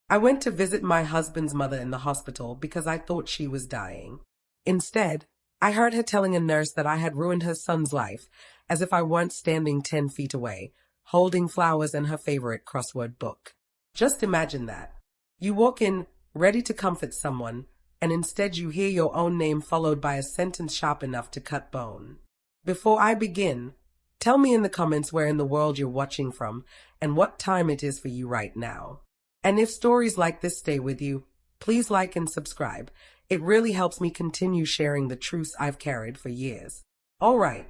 I went to visit my husband's mother in the hospital because I thought she was dying. Instead, I heard her telling a nurse that I had ruined her son's life, as if I weren't standing 10 feet away, holding flowers and her favorite crossword book. Just imagine that. You walk in, ready to comfort someone, and instead you hear your own name followed by a sentence sharp enough to cut bone. Before I begin, tell me in the comments where in the world you're watching from and what time it is for you right now. And if stories like this stay with you, please like and subscribe. It really helps me continue sharing the truths I've carried for years. All right,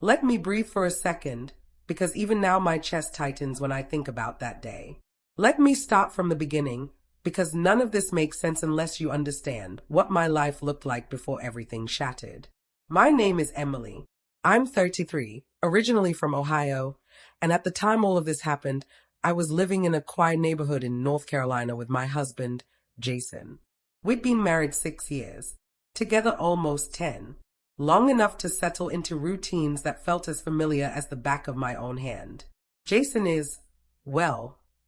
let me breathe for a second, because even now my chest tightens when I think about that day. Let me start from the beginning, because none of this makes sense unless you understand what my life looked like before everything shattered. My name is Emily. I'm 33, originally from Ohio, and at the time all of this happened, I was living in a quiet neighborhood in North Carolina with my husband, Jason. We'd been married 6 years, together almost 10, long enough to settle into routines that felt as familiar as the back of my own hand. Jason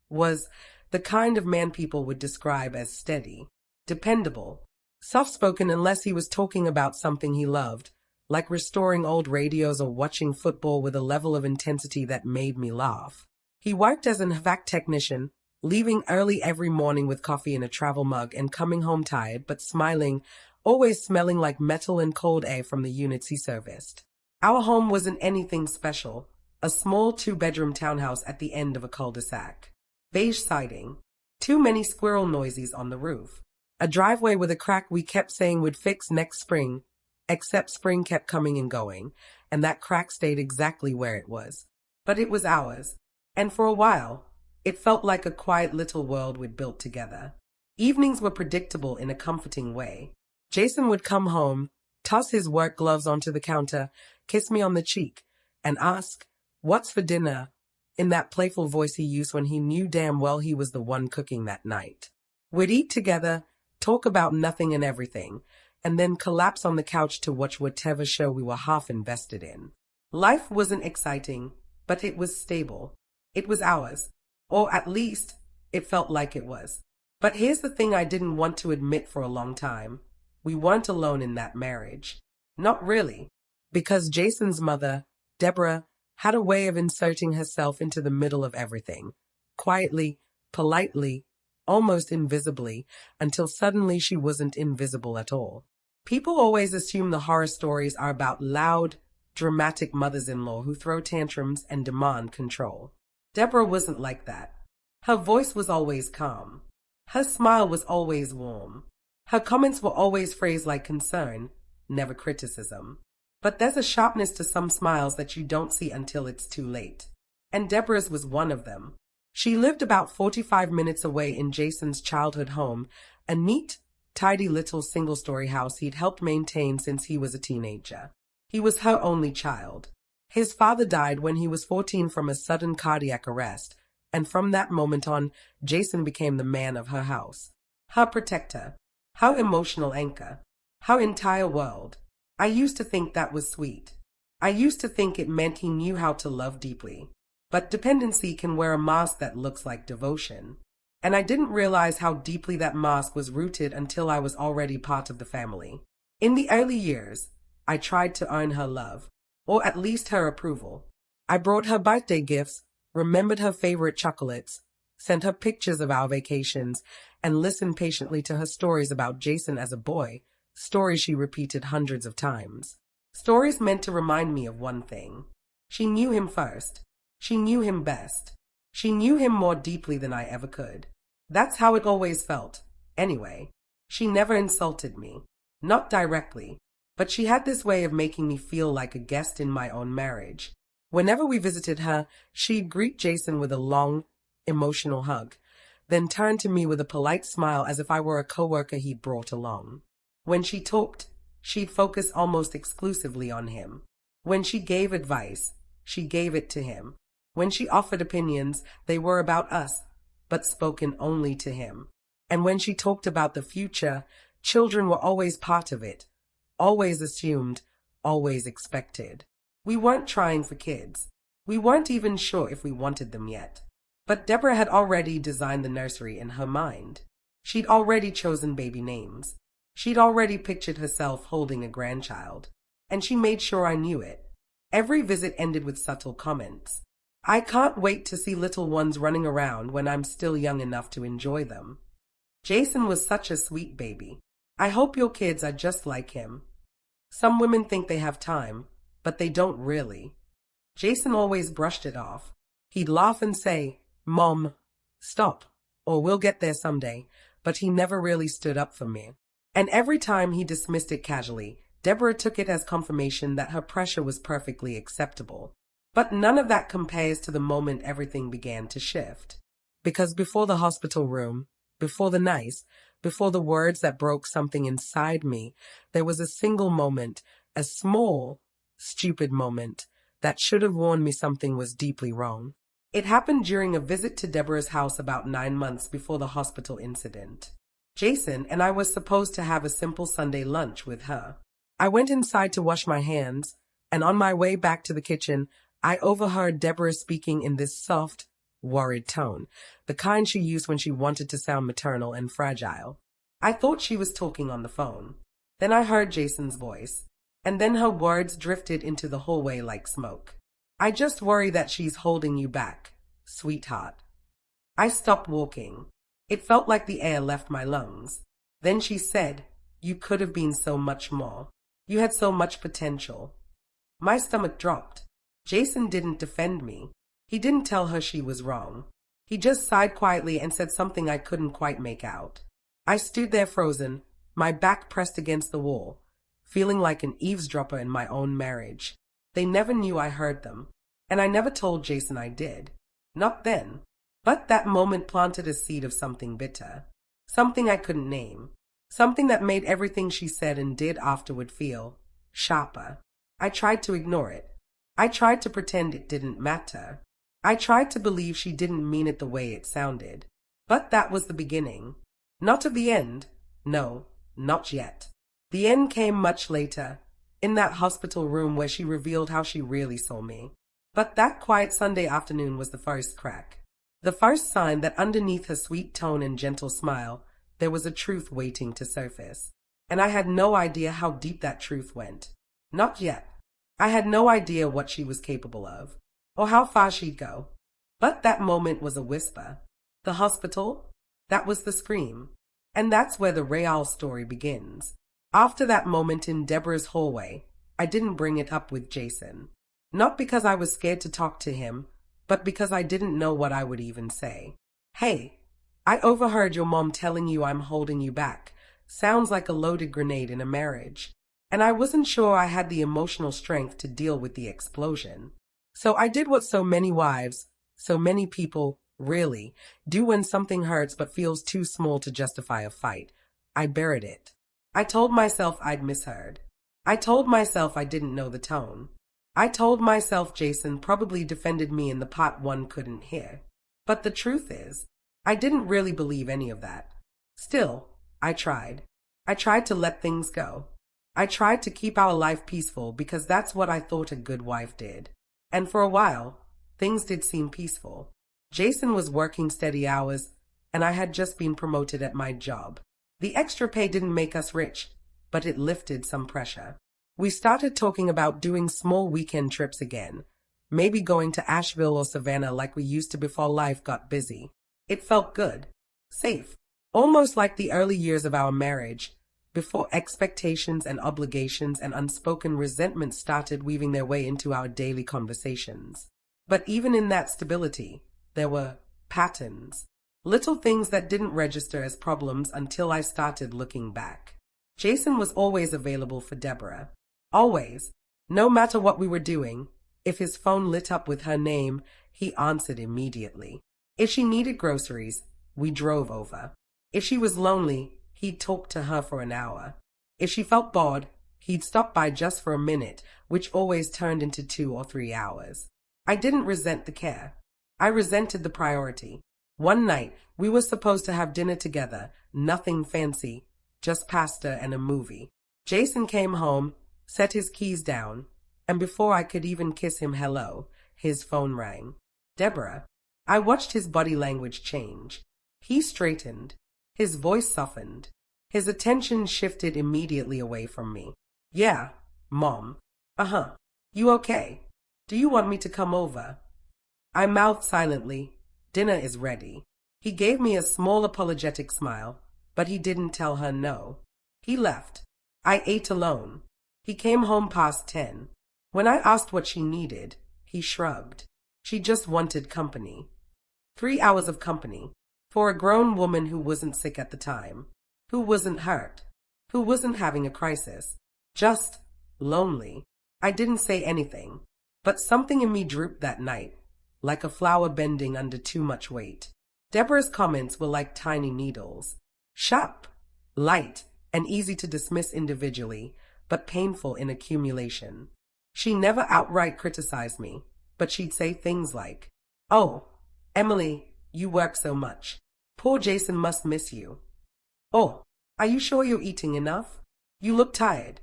was the kind of man people would describe as steady, dependable, soft-spoken unless he was talking about something he loved, like restoring old radios or watching football with a level of intensity that made me laugh. He worked as an HVAC technician, leaving early every morning with coffee in a travel mug and coming home tired but smiling, always smelling like metal and cold air from the units he serviced. Our home wasn't anything special, a small 2-bedroom townhouse at the end of a cul-de-sac. Beige siding, too many squirrel noises on the roof, a driveway with a crack we kept saying would fix next spring, except spring kept coming and going, and that crack stayed exactly where it was. But it was ours, and for a while, it felt like a quiet little world we'd built together. Evenings were predictable in a comforting way. Jason would come home, toss his work gloves onto the counter, kiss me on the cheek, and ask, "What's for dinner?" in that playful voice he used when he knew damn well he was the one cooking that night. We'd eat together, talk about nothing and everything, and then collapse on the couch to watch whatever show we were half invested in. Life wasn't exciting, but it was stable. It was ours, or at least it felt like it was. But here's the thing I didn't want to admit for a long time. We weren't alone in that marriage. Not really, because Jason's mother, Deborah, had a way of inserting herself into the middle of everything, quietly, politely, almost invisibly, until suddenly she wasn't invisible at all. People always assume the horror stories are about loud, dramatic mothers-in-law who throw tantrums and demand control. Deborah wasn't like that. Her voice was always calm. Her smile was always warm. Her comments were always phrased like concern, never criticism. But there's a sharpness to some smiles that you don't see until it's too late. And Deborah's was one of them. She lived about 45 minutes away in Jason's childhood home, a neat, tidy little single-story house he'd helped maintain since he was a teenager. He was her only child. His father died when he was 14 from a sudden cardiac arrest, and from that moment on, Jason became the man of her house. Her protector, her emotional anchor, her entire world. I used to think that was sweet. I used to think it meant he knew how to love deeply. But dependency can wear a mask that looks like devotion. And I didn't realize how deeply that mask was rooted until I was already part of the family. In the early years, I tried to earn her love, or at least her approval. I brought her birthday gifts, remembered her favorite chocolates, sent her pictures of our vacations, and listened patiently to her stories about Jason as a boy, stories she repeated hundreds of times. Stories meant to remind me of one thing. She knew him first. She knew him best. She knew him more deeply than I ever could. That's how it always felt. Anyway, she never insulted me. Not directly, but she had this way of making me feel like a guest in my own marriage. Whenever we visited her, she'd greet Jason with a long, emotional hug, then turn to me with a polite smile as if I were a coworker he'd brought along. When she talked, she'd focus almost exclusively on him. When she gave advice, she gave it to him. When she offered opinions, they were about us, but spoken only to him. And when she talked about the future, children were always part of it, always assumed, always expected. We weren't trying for kids. We weren't even sure if we wanted them yet. But Deborah had already designed the nursery in her mind. She'd already chosen baby names. She'd already pictured herself holding a grandchild. And she made sure I knew it. Every visit ended with subtle comments. I can't wait to see little ones running around when I'm still young enough to enjoy them. Jason was such a sweet baby. I hope your kids are just like him. Some women think they have time, but they don't really. Jason always brushed it off. He'd laugh and say, "Mom, stop, or we'll get there someday," but he never really stood up for me. And every time he dismissed it casually, Deborah took it as confirmation that her pressure was perfectly acceptable. But none of that compares to the moment everything began to shift. Because before the hospital room, before the nice, before the words that broke something inside me, there was a single moment, a small, stupid moment, that should have warned me something was deeply wrong. It happened during a visit to Deborah's house about 9 months before the hospital incident. Jason and I were supposed to have a simple Sunday lunch with her. I went inside to wash my hands, and on my way back to the kitchen, I overheard Deborah speaking in this soft, worried tone, the kind she used when she wanted to sound maternal and fragile. I thought she was talking on the phone. Then I heard Jason's voice, and then her words drifted into the hallway like smoke. "I just worry that she's holding you back, sweetheart." I stopped walking. It felt like the air left my lungs. Then she said, "You could have been so much more. You had so much potential." My stomach dropped. Jason didn't defend me. He didn't tell her she was wrong. He just sighed quietly and said something I couldn't quite make out. I stood there frozen, my back pressed against the wall, feeling like an eavesdropper in my own marriage. They never knew I heard them, and I never told Jason I did. Not then. But that moment planted a seed of something bitter. Something I couldn't name. Something that made everything she said and did afterward feel sharper. I tried to ignore it. I tried to pretend it didn't matter. I tried to believe she didn't mean it the way it sounded. But that was the beginning. Not of the end. No, not yet. The end came much later, in that hospital room where she revealed how she really saw me. But that quiet Sunday afternoon was the first crack. The first sign that underneath her sweet tone and gentle smile, there was a truth waiting to surface. And I had no idea how deep that truth went. Not yet. I had no idea what she was capable of, or how far she'd go. But that moment was a whisper. The hospital? That was the scream. And that's where the real story begins. After that moment in Deborah's hallway, I didn't bring it up with Jason. Not because I was scared to talk to him, but because I didn't know what I would even say. "Hey, I overheard your mom telling you I'm holding you back. Sounds like a loaded grenade in a marriage." And I wasn't sure I had the emotional strength to deal with the explosion. So I did what so many wives, so many people, really, do when something hurts but feels too small to justify a fight. I buried it. I told myself I'd misheard. I told myself I didn't know the tone. I told myself Jason probably defended me in the part one couldn't hear. But the truth is, I didn't really believe any of that. Still, I tried. I tried to let things go. I tried to keep our life peaceful because that's what I thought a good wife did. And for a while, things did seem peaceful. Jason was working steady hours, and I had just been promoted at my job. The extra pay didn't make us rich, but it lifted some pressure. We started talking about doing small weekend trips again, maybe going to Asheville or Savannah like we used to before life got busy. It felt good, safe, almost like the early years of our marriage, before expectations and obligations and unspoken resentment started weaving their way into our daily conversations. But even in that stability, there were patterns, little things that didn't register as problems until I started looking back. Jason was always available for Deborah. Always. No matter what we were doing, if his phone lit up with her name, he answered immediately. If she needed groceries, we drove over. If she was lonely, he'd talk to her for an hour. If she felt bored, he'd stop by just for a minute, which always turned into 2 or 3 hours. I didn't resent the care. I resented the priority. One night, we were supposed to have dinner together, nothing fancy, just pasta and a movie. Jason came home, set his keys down, and before I could even kiss him hello, his phone rang. "Deborah." I watched his body language change. He straightened. His voice softened. His attention shifted immediately away from me. Yeah, Mom. Uh-huh. You okay? Do you want me to come over? I mouthed silently. Dinner is ready. He gave me a small apologetic smile, but he didn't tell her no. He left. I ate alone. He came home past 10. When I asked what she needed, he shrugged. She just wanted company. 3 hours of company. For a grown woman who wasn't sick at the time. Who wasn't hurt. Who wasn't having a crisis. Just lonely. I didn't say anything, but something in me drooped that night, like a flower bending under too much weight. Deborah's comments were like tiny needles. Sharp, light, and easy to dismiss individually, but painful in accumulation. She never outright criticized me, but she'd say things like, "Oh, Emily, you work so much. Poor Jason must miss you." "Oh, are you sure you're eating enough? You look tired."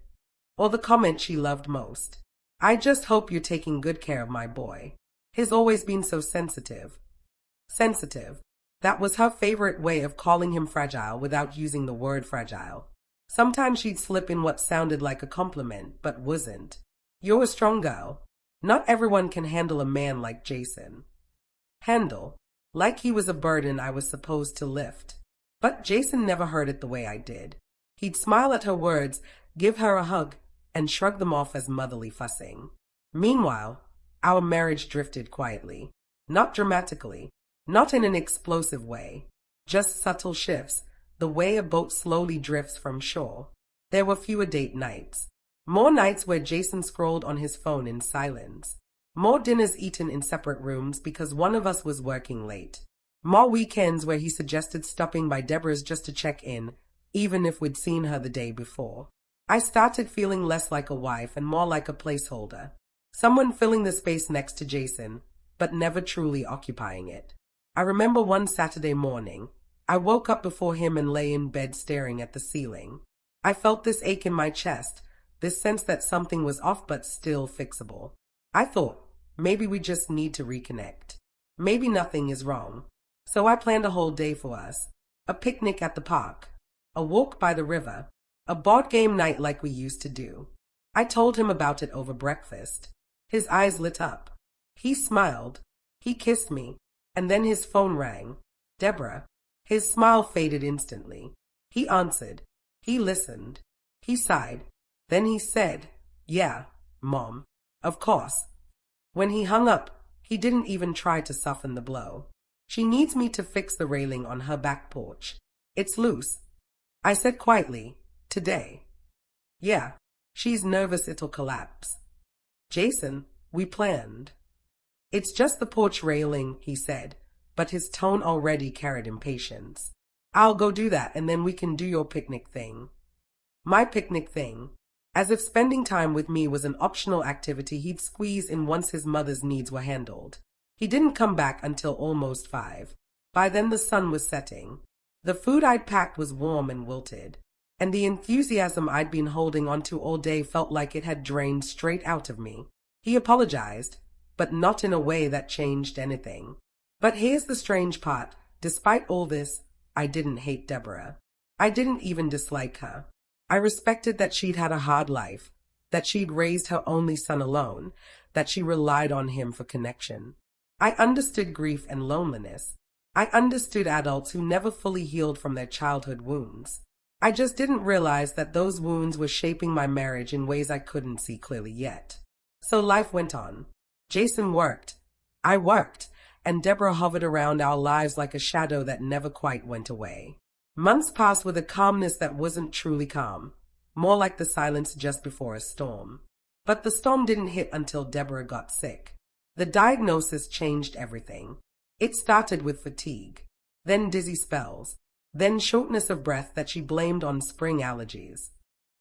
Or the comment she loved most, "I just hope you're taking good care of my boy. He's always been so sensitive." Sensitive. That was her favorite way of calling him fragile without using the word fragile. Sometimes she'd slip in what sounded like a compliment, but wasn't. "You're a strong girl. Not everyone can handle a man like Jason." Handle. Like he was a burden I was supposed to lift. But Jason never heard it the way I did. He'd smile at her words, give her a hug, and shrug them off as motherly fussing. Meanwhile, our marriage drifted quietly. Not dramatically. Not in an explosive way. Just subtle shifts, the way a boat slowly drifts from shore. There were fewer date nights. More nights where Jason scrolled on his phone in silence. More dinners eaten in separate rooms because one of us was working late. More weekends where he suggested stopping by Deborah's just to check in, even if we'd seen her the day before. I started feeling less like a wife and more like a placeholder. Someone filling the space next to Jason, but never truly occupying it. I remember one Saturday morning, I woke up before him and lay in bed staring at the ceiling. I felt this ache in my chest, this sense that something was off but still fixable. I thought, maybe we just need to reconnect. Maybe nothing is wrong. So I planned a whole day for us. A picnic at the park. A walk by the river. A board game night like we used to do. I told him about it over breakfast. His eyes lit up. He smiled. He kissed me. And then his phone rang. Deborah. His smile faded instantly. He answered. He listened. He sighed. Then he said, "Yeah, Mom. Of course." When he hung up, he didn't even try to soften the blow. "She needs me to fix the railing on her back porch. It's loose." I said quietly, "Today." "Yeah, she's nervous it'll collapse." "Jason, we planned." "It's just the porch railing," he said, but his tone already carried impatience. "I'll go do that and then we can do your picnic thing." My picnic thing. As if spending time with me was an optional activity he'd squeeze in once his mother's needs were handled. He didn't come back until almost 5. By then the sun was setting. The food I'd packed was warm and wilted, and the enthusiasm I'd been holding onto all day felt like it had drained straight out of me. He apologized, but not in a way that changed anything. But here's the strange part. Despite all this, I didn't hate Deborah. I didn't even dislike her. I respected that she'd had a hard life, that she'd raised her only son alone, that she relied on him for connection. I understood grief and loneliness. I understood adults who never fully healed from their childhood wounds. I just didn't realize that those wounds were shaping my marriage in ways I couldn't see clearly yet. So life went on. Jason worked. I worked, and Deborah hovered around our lives like a shadow that never quite went away. Months passed with a calmness that wasn't truly calm, more like the silence just before a storm. But the storm didn't hit until Deborah got sick. The diagnosis changed everything. It started with fatigue, then dizzy spells, then shortness of breath that she blamed on spring allergies.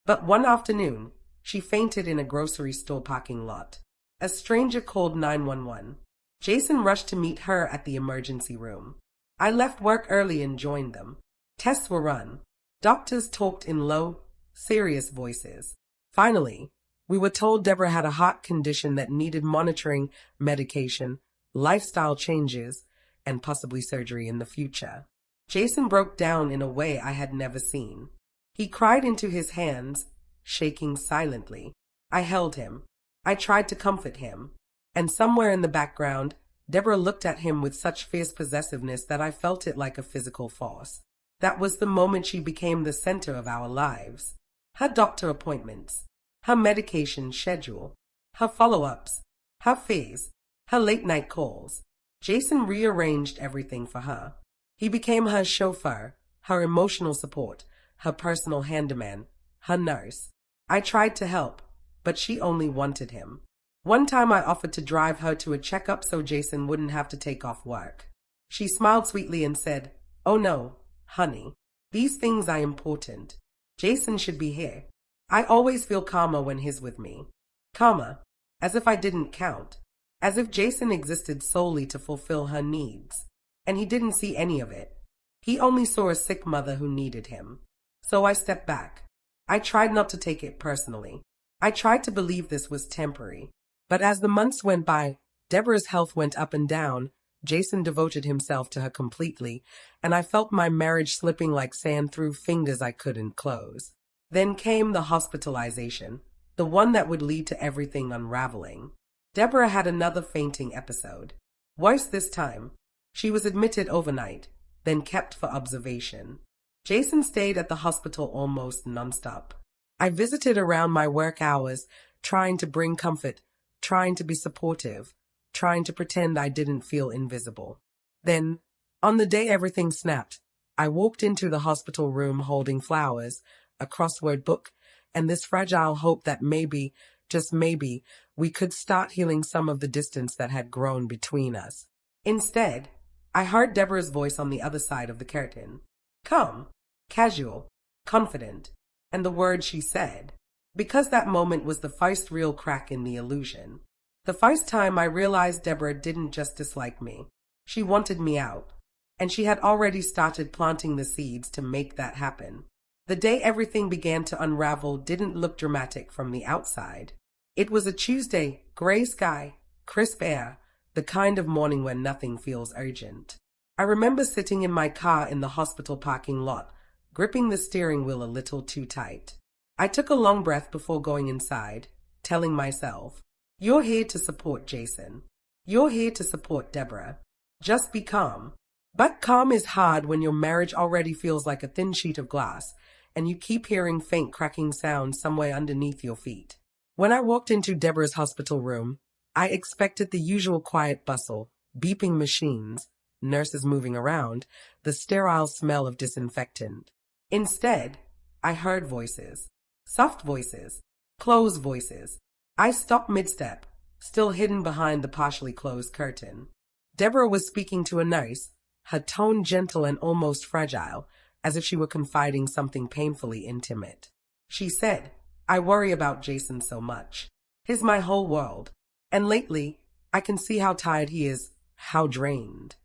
But one afternoon, she fainted in a grocery store parking lot. A stranger called 911. Jason rushed to meet her at the emergency room. I left work early and joined them. Tests were run. Doctors talked in low, serious voices. Finally, we were told Deborah had a heart condition that needed monitoring, medication, lifestyle changes, and possibly surgery in the future. Jason broke down in a way I had never seen. He cried into his hands, shaking silently. I held him. I tried to comfort him. And somewhere in the background, Deborah looked at him with such fierce possessiveness that I felt it like a physical force. That was the moment she became the center of our lives. Her doctor appointments, her medication schedule, her follow-ups, her fears, her late-night calls. Jason rearranged everything for her. He became her chauffeur, her emotional support, her personal handyman, her nurse. I tried to help, but she only wanted him. One time I offered to drive her to a checkup so Jason wouldn't have to take off work. She smiled sweetly and said, "Oh no, honey, these things are important. Jason should be here. I always feel calmer when he's with me." Calmer, as if I didn't count, as if Jason existed solely to fulfill her needs. And he didn't see any of it. He only saw a sick mother who needed him. So I stepped back. I tried not to take it personally. I tried to believe this was temporary. But as the months went by, Deborah's health went up and down. Jason devoted himself to her completely, and I felt my marriage slipping like sand through fingers I couldn't close. Then came the hospitalization, the one that would lead to everything unraveling. Deborah had another fainting episode. Worse this time. She was admitted overnight, then kept for observation. Jason stayed at the hospital almost nonstop. I visited around my work hours, trying to bring comfort, trying to be supportive, trying to pretend I didn't feel invisible. Then, on the day everything snapped, I walked into the hospital room holding flowers, a crossword book, and this fragile hope that maybe, just maybe, we could start healing some of the distance that had grown between us. Instead, I heard Deborah's voice on the other side of the curtain. Calm, casual, confident, and the words she said. Because that moment was the first real crack in the illusion. The first time I realized Deborah didn't just dislike me. She wanted me out. And she had already started planting the seeds to make that happen. The day everything began to unravel didn't look dramatic from the outside. It was a Tuesday, gray sky, crisp air, the kind of morning when nothing feels urgent. I remember sitting in my car in the hospital parking lot, gripping the steering wheel a little too tight. I took a long breath before going inside, telling myself, "You're here to support Jason. You're here to support Deborah. Just be calm." But calm is hard when your marriage already feels like a thin sheet of glass, and you keep hearing faint cracking sounds somewhere underneath your feet. When I walked into Deborah's hospital room, I expected the usual quiet bustle, beeping machines, nurses moving around, the sterile smell of disinfectant. Instead, I heard voices. Soft voices. Closed voices. I stopped mid-step, still hidden behind the partially closed curtain. Deborah was speaking to a nurse, her tone gentle and almost fragile, as if she were confiding something painfully intimate. She said, "I worry about Jason so much. He's my whole world. And lately, I can see how tired he is, how drained."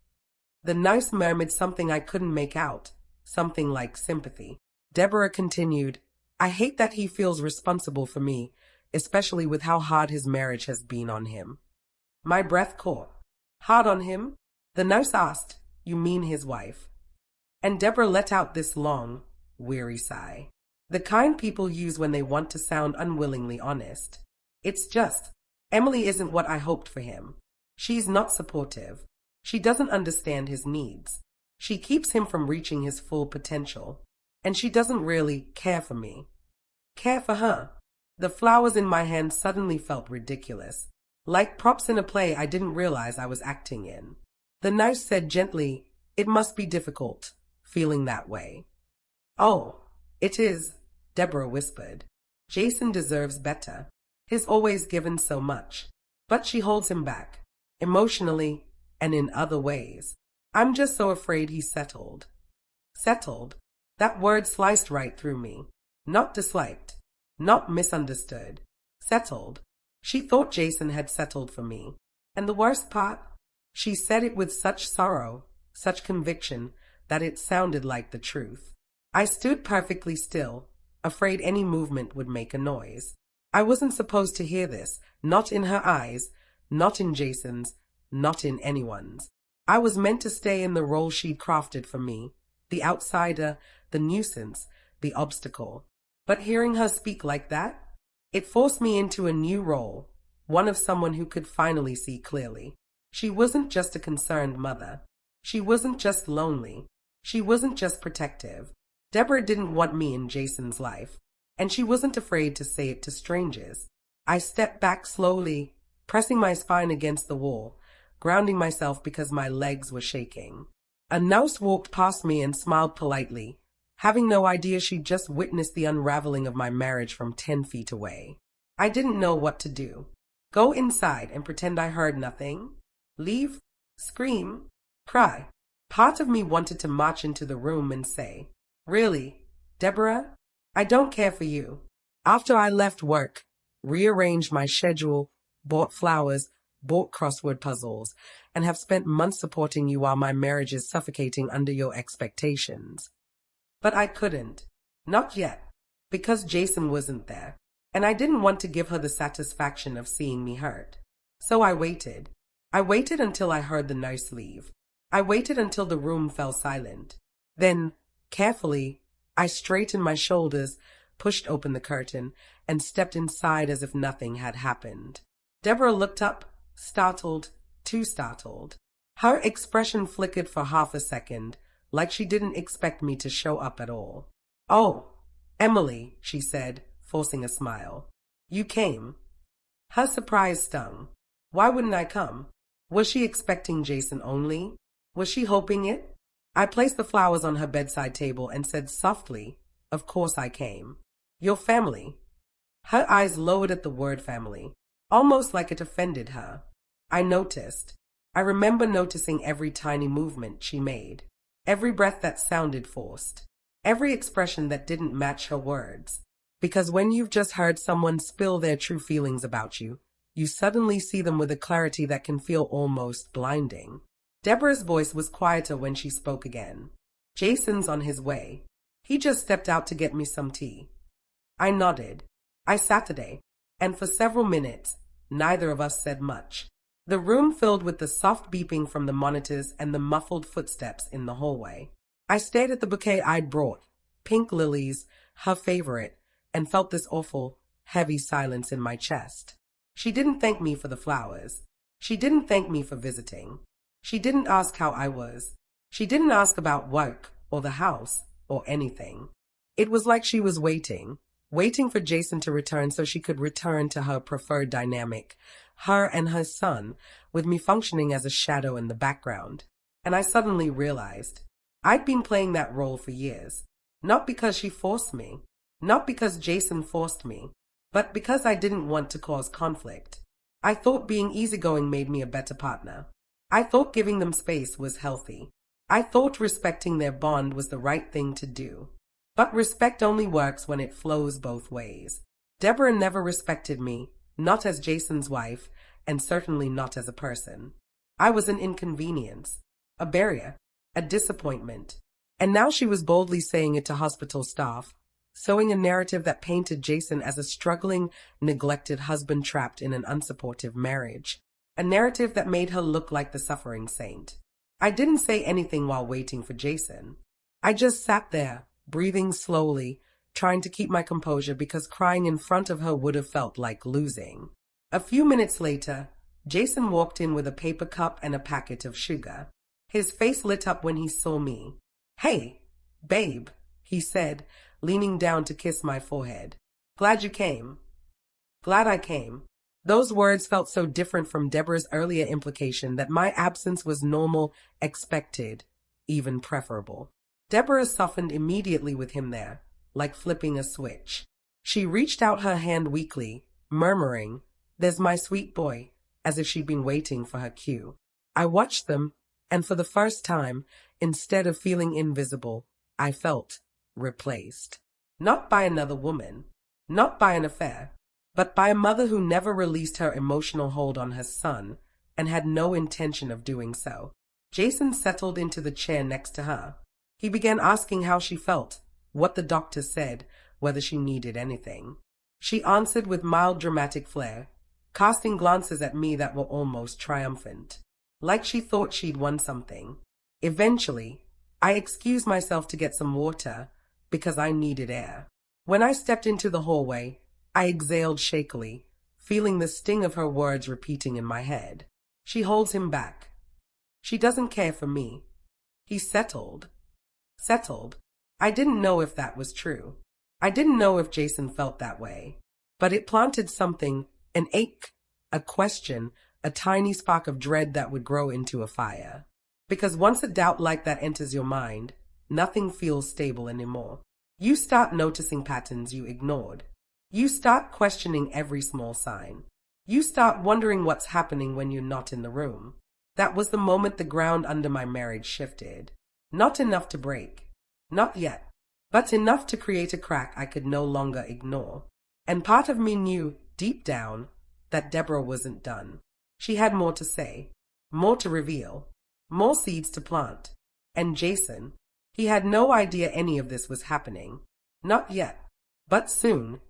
The nurse murmured something I couldn't make out, something like sympathy. Deborah continued, "I hate that he feels responsible for me, especially with how hard his marriage has been on him." My breath caught. "Hard on him?" The nurse asked, "You mean his wife?" And Deborah let out this long, weary sigh. The kind people use when they want to sound unwillingly honest. "It's just, Emily isn't what I hoped for him. She's not supportive. She doesn't understand his needs. She keeps him from reaching his full potential. And she doesn't really care for me." Care for her? The flowers in my hand suddenly felt ridiculous, like props in a play I didn't realize I was acting in. The nurse said gently, "It must be difficult, feeling that way." "Oh, it is," Deborah whispered. "Jason deserves better. He's always given so much. But she holds him back, emotionally and in other ways. I'm just so afraid he's settled." Settled? That word sliced right through me. Not disliked. Not misunderstood. Settled. She thought Jason had settled for me. And the worst part? She said it with such sorrow, such conviction, that it sounded like the truth. I stood perfectly still, afraid any movement would make a noise. I wasn't supposed to hear this, not in her eyes, not in Jason's, not in anyone's. I was meant to stay in the role she'd crafted for me, the outsider, the nuisance, the obstacle. But hearing her speak like that, it forced me into a new role, one of someone who could finally see clearly. She wasn't just a concerned mother. She wasn't just lonely. She wasn't just protective. Deborah didn't want me in Jason's life, and she wasn't afraid to say it to strangers. I stepped back slowly, pressing my spine against the wall, grounding myself because my legs were shaking. A nurse walked past me and smiled politely, having no idea she'd just witnessed the unraveling of my marriage from 10 feet away. I didn't know what to do. Go inside and pretend I heard nothing? Leave? Scream? Cry? Part of me wanted to march into the room and say, "Really, Deborah? I don't care for you." After I left work, rearranged my schedule, bought flowers, bought crossword puzzles, and have spent months supporting you while my marriage is suffocating under your expectations. But I couldn't. Not yet. Because Jason wasn't there. And I didn't want to give her the satisfaction of seeing me hurt. So I waited. I waited until I heard the nurse leave. I waited until the room fell silent. Then, carefully, I straightened my shoulders, pushed open the curtain, and stepped inside as if nothing had happened. Deborah looked up, startled, too startled. Her expression flickered for half a second, like she didn't expect me to show up at all. "Oh, Emily," she said, forcing a smile. "You came." Her surprise stung. Why wouldn't I come? Was she expecting Jason only? Was she hoping it? I placed the flowers on her bedside table and said softly, "Of course I came." "Your family." Her eyes lowered at the word family, almost like it offended her. I noticed. I remember noticing every tiny movement she made, every breath that sounded forced, every expression that didn't match her words. Because when you've just heard someone spill their true feelings about you, you suddenly see them with a clarity that can feel almost blinding. Deborah's voice was quieter when she spoke again. "Jason's on his way. He just stepped out to get me some tea." I nodded. I sat there, and for several minutes, neither of us said much. The room filled with the soft beeping from the monitors and the muffled footsteps in the hallway. I stared at the bouquet I'd brought, pink lilies, her favorite, and felt this awful, heavy silence in my chest. She didn't thank me for the flowers. She didn't thank me for visiting. She didn't ask how I was. She didn't ask about work or the house or anything. It was like she was waiting for Jason to return so she could return to her preferred dynamic, her and her son, with me functioning as a shadow in the background. And I suddenly realized I'd been playing that role for years, not because she forced me, not because Jason forced me, but because I didn't want to cause conflict. I thought being easygoing made me a better partner. I thought giving them space was healthy. I thought respecting their bond was the right thing to do. But respect only works when it flows both ways. Deborah never respected me, not as Jason's wife, and certainly not as a person. I was an inconvenience, a barrier, a disappointment. And now she was boldly saying it to hospital staff, sowing a narrative that painted Jason as a struggling, neglected husband trapped in an unsupportive marriage. A narrative that made her look like the suffering saint. I didn't say anything while waiting for Jason. I just sat there, breathing slowly, trying to keep my composure because crying in front of her would have felt like losing. A few minutes later, Jason walked in with a paper cup and a packet of sugar. His face lit up when he saw me. "Hey, babe," he said, leaning down to kiss my forehead. "Glad you came." Glad I came. Those words felt so different from Deborah's earlier implication that my absence was normal, expected, even preferable. Deborah softened immediately with him there, like flipping a switch. She reached out her hand weakly, murmuring, "There's my sweet boy," as if she'd been waiting for her cue. I watched them, and for the first time, instead of feeling invisible, I felt replaced. Not by another woman, not by an affair, but by a mother who never released her emotional hold on her son and had no intention of doing so. Jason settled into the chair next to her. He began asking how she felt, what the doctor said, whether she needed anything. She answered with mild dramatic flair, casting glances at me that were almost triumphant. like she thought she'd won something. Eventually, I excused myself to get some water because I needed air. When I stepped into the hallway, I exhaled shakily, feeling the sting of her words repeating in my head. She holds him back. She doesn't care for me. He's settled. Settled. I didn't know if that was true. I didn't know if Jason felt that way. But it planted something, an ache, a question, a tiny spark of dread that would grow into a fire. Because once a doubt like that enters your mind, nothing feels stable anymore. You start noticing patterns you ignored. You start questioning every small sign. You start wondering what's happening when you're not in the room. That was the moment the ground under my marriage shifted. Not enough to break. Not yet. But enough to create a crack I could no longer ignore. And part of me knew, deep down, that Deborah wasn't done. She had more to say, more to reveal, more seeds to plant. And Jason, he had no idea any of this was happening. Not yet. But soon,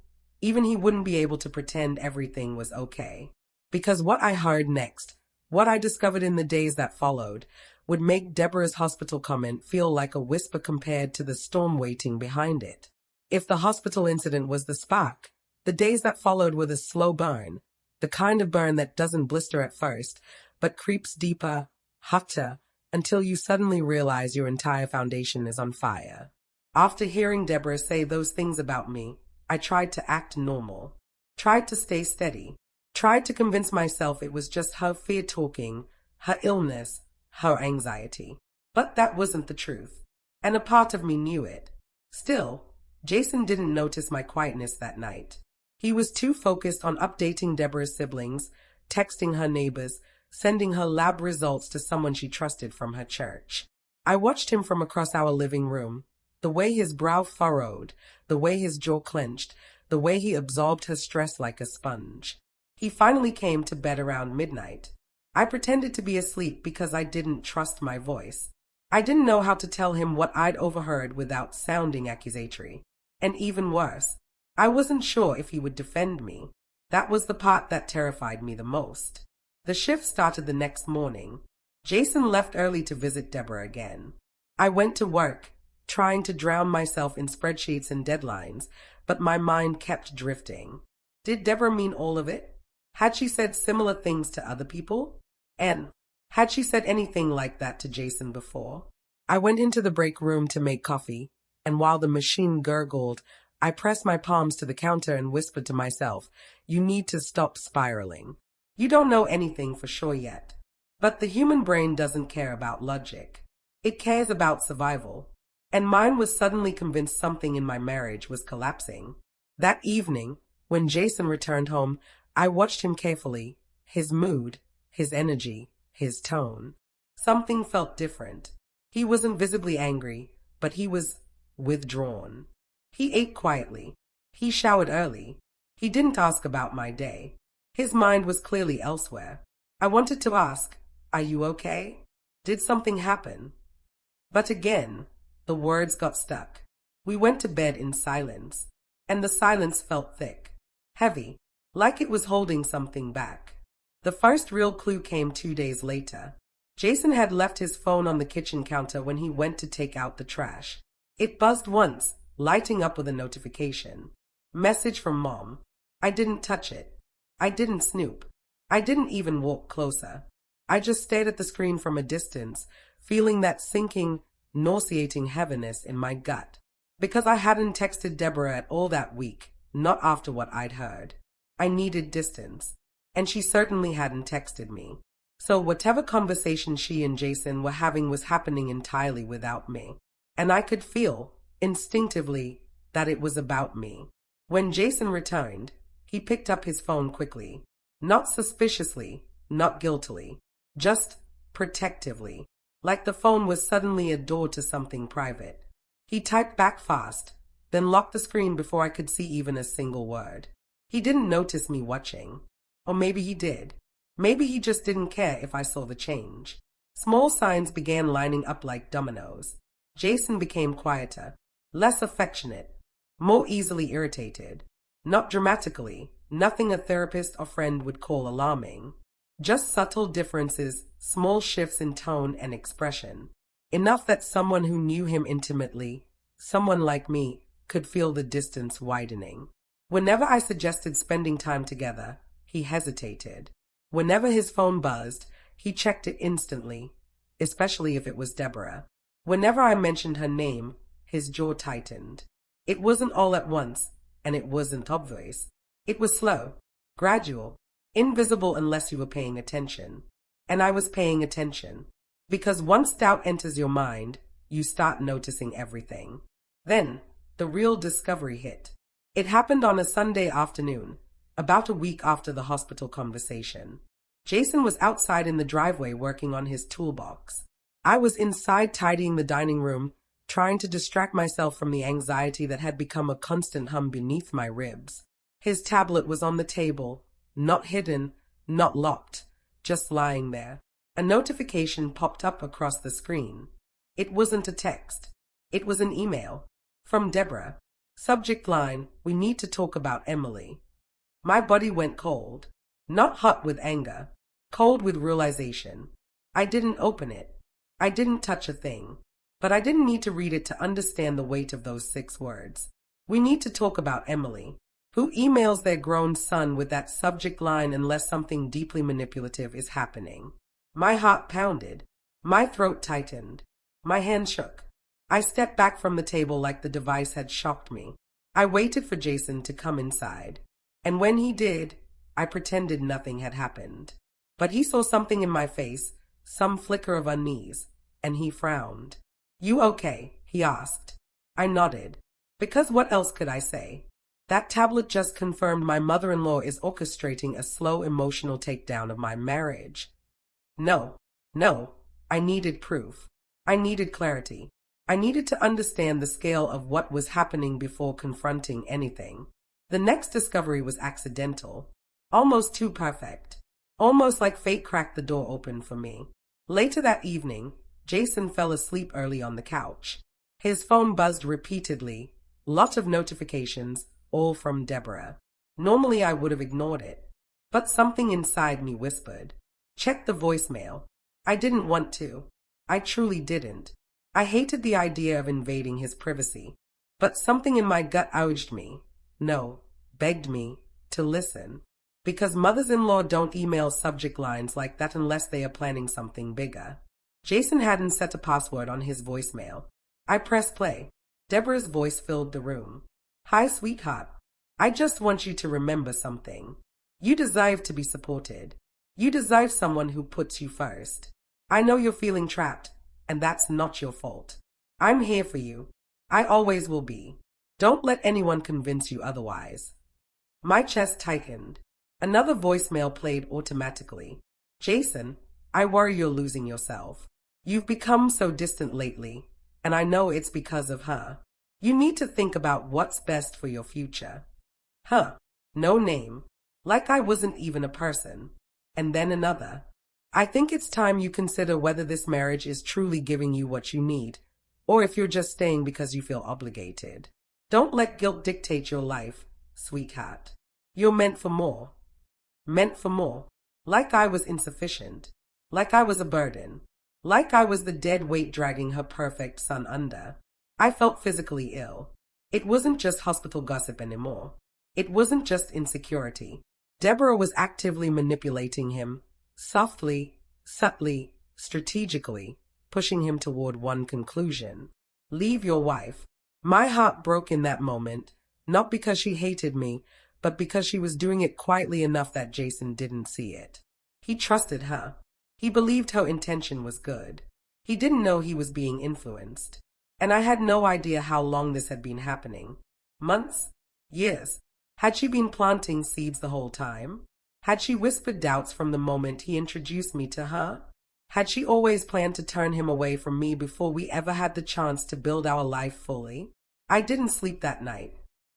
even he wouldn't be able to pretend everything was okay. Because what I heard next, what I discovered in the days that followed, would make Deborah's hospital comment feel like a whisper compared to the storm waiting behind it. If the hospital incident was the spark, the days that followed were the slow burn, the kind of burn that doesn't blister at first, but creeps deeper, hotter, until you suddenly realize your entire foundation is on fire. After hearing Deborah say those things about me, I tried to act normal, tried to stay steady, tried to convince myself it was just her fear talking, her illness, her anxiety. But that wasn't the truth, and a part of me knew it. Still, Jason didn't notice my quietness that night. He was too focused on updating Deborah's siblings, texting her neighbors, sending her lab results to someone she trusted from her church. I watched him from across our living room, the way his brow furrowed, the way his jaw clenched, the way he absorbed her stress like a sponge. He finally came to bed around midnight. I pretended to be asleep because I didn't trust my voice. I didn't know how to tell him what I'd overheard without sounding accusatory. And even worse, I wasn't sure if he would defend me. That was the part that terrified me the most. The shift started the next morning. Jason left early to visit Deborah again. I went to work, trying to drown myself in spreadsheets and deadlines, but my mind kept drifting. Did Deborah mean all of it? Had she said similar things to other people? And had she said anything like that to Jason before? I went into the break room to make coffee, and while the machine gurgled, I pressed my palms to the counter and whispered to myself, "You need to stop spiraling. You don't know anything for sure yet." But the human brain doesn't care about logic. It cares about survival. And mine was suddenly convinced something in my marriage was collapsing. That evening, when Jason returned home, I watched him carefully, his mood, his energy, his tone. Something felt different. He wasn't visibly angry, but he was withdrawn. He ate quietly. He showered early. He didn't ask about my day. His mind was clearly elsewhere. I wanted to ask, "Are you okay? Did something happen?" But again, the words got stuck. We went to bed in silence, and the silence felt thick, heavy, like it was holding something back. The first real clue came 2 days later. Jason had left his phone on the kitchen counter when he went to take out the trash. It buzzed once, lighting up with a notification. Message from Mom. I didn't touch it. I didn't snoop. I didn't even walk closer. I just stared at the screen from a distance, feeling that sinking, nauseating heaviness in my gut. Because I hadn't texted Deborah at all that week, not after what I'd heard. I needed distance, and she certainly hadn't texted me. So whatever conversation she and Jason were having was happening entirely without me. And I could feel, instinctively, that it was about me. When Jason returned, he picked up his phone quickly. Not suspiciously, not guiltily, just protectively, like the phone was suddenly a door to something private. He typed back fast, then locked the screen before I could see even a single word. He didn't notice me watching. Or maybe he did. Maybe he just didn't care if I saw the change. Small signs began lining up like dominoes. Jason became quieter, less affectionate, more easily irritated. Not dramatically, nothing a therapist or friend would call alarming. Just subtle differences, small shifts in tone and expression. Enough that someone who knew him intimately, someone like me, could feel the distance widening. Whenever I suggested spending time together, he hesitated. Whenever his phone buzzed, he checked it instantly, especially if it was Deborah. Whenever I mentioned her name, his jaw tightened. It wasn't all at once, and it wasn't obvious. It was slow, gradual, invisible unless you were paying attention. And I was paying attention. Because once doubt enters your mind, you start noticing everything. Then, the real discovery hit. It happened on a Sunday afternoon, about a week after the hospital conversation. Jason was outside in the driveway working on his toolbox. I was inside tidying the dining room, trying to distract myself from the anxiety that had become a constant hum beneath my ribs. His tablet was on the table, not hidden, not locked, just lying there. A notification popped up across the screen. It wasn't a text. It was an email. From Deborah. Subject line, "We need to talk about Emily." My body went cold. Not hot with anger. Cold with realization. I didn't open it. I didn't touch a thing. But I didn't need to read it to understand the weight of those 6 words. We need to talk about Emily. Who emails their grown son with that subject line unless something deeply manipulative is happening? My heart pounded. My throat tightened. My hand shook. I stepped back from the table like the device had shocked me. I waited for Jason to come inside. And when he did, I pretended nothing had happened. But he saw something in my face, some flicker of unease, and he frowned. "You okay?" he asked. I nodded. Because what else could I say? That tablet just confirmed my mother-in-law is orchestrating a slow emotional takedown of my marriage. No, I needed proof. I needed clarity. I needed to understand the scale of what was happening before confronting anything. The next discovery was accidental. Almost too perfect. Almost like fate cracked the door open for me. Later that evening, Jason fell asleep early on the couch. His phone buzzed repeatedly. Lot of notifications, all from Deborah. Normally I would have ignored it. But something inside me whispered, "Check the voicemail." I didn't want to. I truly didn't. I hated the idea of invading his privacy. But something in my gut urged me, begged me, to listen. Because mothers-in-law don't email subject lines like that unless they are planning something bigger. Jason hadn't set a password on his voicemail. I pressed play. Deborah's voice filled the room. "Hi, sweetheart. I just want you to remember something. You deserve to be supported. You deserve someone who puts you first. I know you're feeling trapped, and that's not your fault. I'm here for you. I always will be. Don't let anyone convince you otherwise." My chest tightened. Another voicemail played automatically. "Jason, I worry you're losing yourself. You've become so distant lately, and I know it's because of her. You need to think about what's best for your future." Huh. No name. Like I wasn't even a person. And then another. "I think it's time you consider whether this marriage is truly giving you what you need, or if you're just staying because you feel obligated. Don't let guilt dictate your life, sweetheart. You're meant for more." Meant for more. Like I was insufficient. Like I was a burden. Like I was the dead weight dragging her perfect son under. I felt physically ill. It wasn't just hospital gossip anymore. It wasn't just insecurity. Deborah was actively manipulating him. Softly, subtly, strategically, pushing him toward one conclusion. Leave your wife. My heart broke in that moment, not because she hated me, but because she was doing it quietly enough that Jason didn't see it. He trusted her. He believed her intention was good. He didn't know he was being influenced. And I had no idea how long this had been happening. Months? Years? Had she been planting seeds the whole time? Had she whispered doubts from the moment he introduced me to her? Had she always planned to turn him away from me before we ever had the chance to build our life fully? I didn't sleep that night.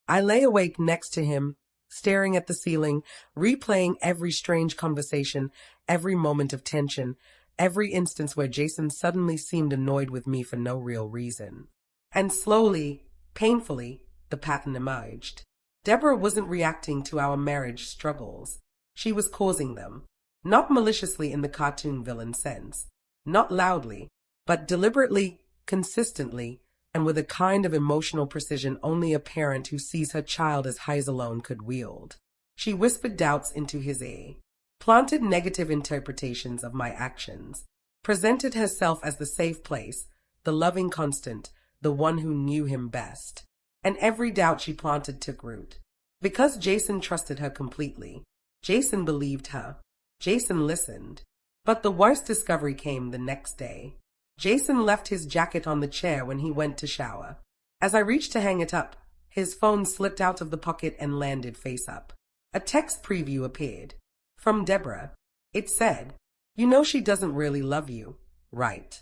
I lay awake next to him, staring at the ceiling, replaying every strange conversation, every moment of tension, every instance where Jason suddenly seemed annoyed with me for no real reason. And slowly, painfully, the pattern emerged. Deborah wasn't reacting to our marriage struggles. She was causing them. Not maliciously in the cartoon villain sense, not loudly, but deliberately, consistently, and with a kind of emotional precision only a parent who sees her child as eyes alone could wield. She whispered doubts into his ear, planted negative interpretations of my actions, presented herself as the safe place, the loving constant, the one who knew him best. And every doubt she planted took root. Because Jason trusted her completely. Jason believed her. Jason listened. But the worst discovery came the next day. Jason left his jacket on the chair when he went to shower. As I reached to hang it up, his phone slipped out of the pocket and landed face up. A text preview appeared. From Deborah. It said, "You know she doesn't really love you, right?"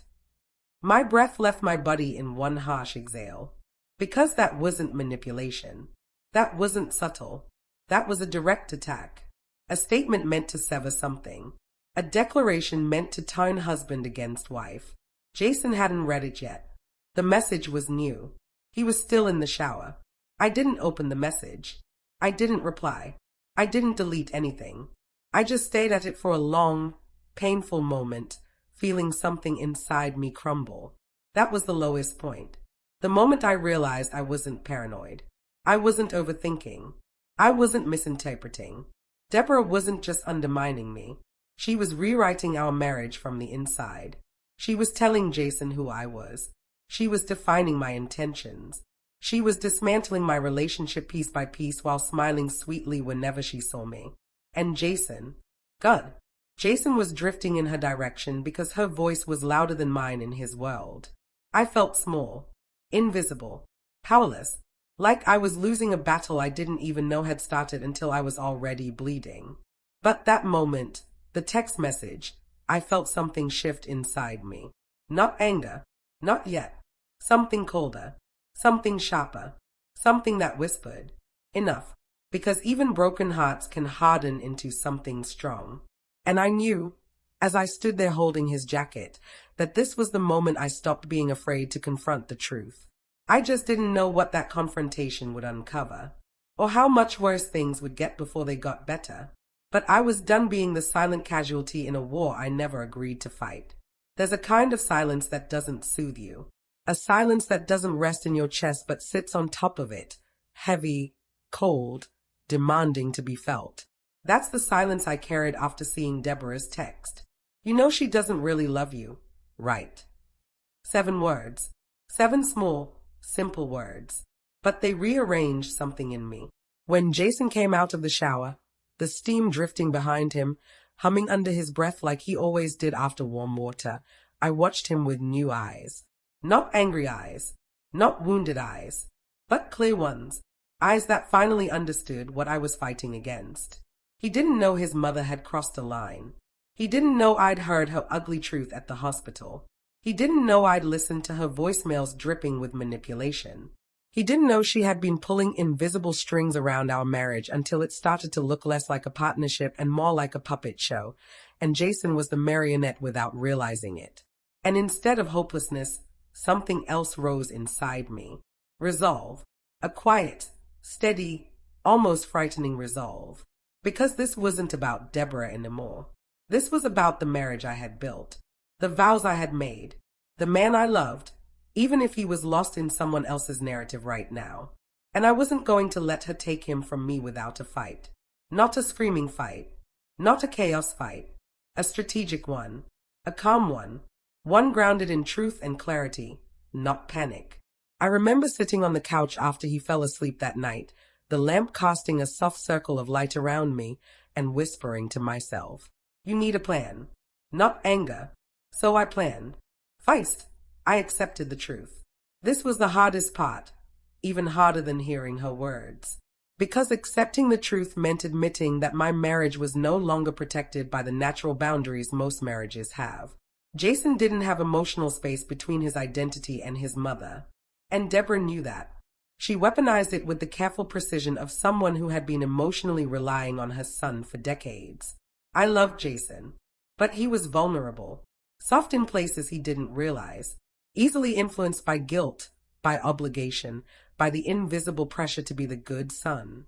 My breath left my body in one harsh exhale. Because that wasn't manipulation. That wasn't subtle. That was a direct attack. A statement meant to sever something. A declaration meant to turn husband against wife. Jason hadn't read it yet. The message was new. He was still in the shower. I didn't open the message. I didn't reply. I didn't delete anything. I just stayed at it for a long, painful moment, feeling something inside me crumble. That was the lowest point. The moment I realized I wasn't paranoid. I wasn't overthinking. I wasn't misinterpreting. Deborah wasn't just undermining me. She was rewriting our marriage from the inside. She was telling Jason who I was. She was defining my intentions. She was dismantling my relationship piece by piece while smiling sweetly whenever she saw me. And Jason, God, Jason was drifting in her direction because her voice was louder than mine in his world. I felt small, invisible, powerless, like I was losing a battle I didn't even know had started until I was already bleeding. But that moment, the text message, I felt something shift inside me. Not anger, not yet. Something colder, something sharper, something that whispered, "Enough," because even broken hearts can harden into something strong. And I knew, as I stood there holding his jacket, that this was the moment I stopped being afraid to confront the truth. I just didn't know what that confrontation would uncover, or how much worse things would get before they got better. But I was done being the silent casualty in a war I never agreed to fight. There's a kind of silence that doesn't soothe you. A silence that doesn't rest in your chest but sits on top of it, heavy, cold, demanding to be felt. That's the silence I carried after seeing Deborah's text. "You know she doesn't really love you, right?" 7 words. 7 small, simple words. But they rearranged something in me. When Jason came out of the shower, the steam drifting behind him, humming under his breath like he always did after warm water, I watched him with new eyes. Not angry eyes, not wounded eyes, but clear ones. Eyes that finally understood what I was fighting against. He didn't know his mother had crossed a line. He didn't know I'd heard her ugly truth at the hospital. He didn't know I'd listened to her voicemails dripping with manipulation. He didn't know she had been pulling invisible strings around our marriage until it started to look less like a partnership and more like a puppet show, and Jason was the marionette without realizing it. And instead of hopelessness, something else rose inside me. Resolve. A quiet, steady, almost frightening resolve. Because this wasn't about Deborah anymore. This was about the marriage I had built, the vows I had made, the man I loved, even if he was lost in someone else's narrative right now. And I wasn't going to let her take him from me without a fight. Not a screaming fight. Not a chaos fight. A strategic one. A calm one. One grounded in truth and clarity, not panic. I remember sitting on the couch after he fell asleep that night, the lamp casting a soft circle of light around me, and whispering to myself, "You need a plan." Not anger. So I planned. Feist. I accepted the truth. This was the hardest part, even harder than hearing her words. Because accepting the truth meant admitting that my marriage was no longer protected by the natural boundaries most marriages have. Jason didn't have emotional space between his identity and his mother. And Deborah knew that. She weaponized it with the careful precision of someone who had been emotionally relying on her son for decades. I loved Jason, but he was vulnerable, soft in places he didn't realize, easily influenced by guilt, by obligation, by the invisible pressure to be the good son.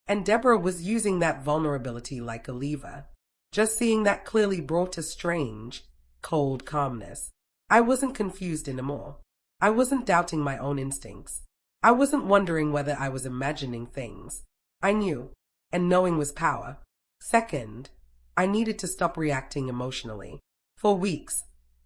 And Deborah was using that vulnerability like a lever. Just seeing that clearly brought a strange, cold calmness. I wasn't confused anymore. I wasn't doubting my own instincts. I wasn't wondering whether I was imagining things. I knew, and knowing was power. Second, I needed to stop reacting emotionally. For weeks,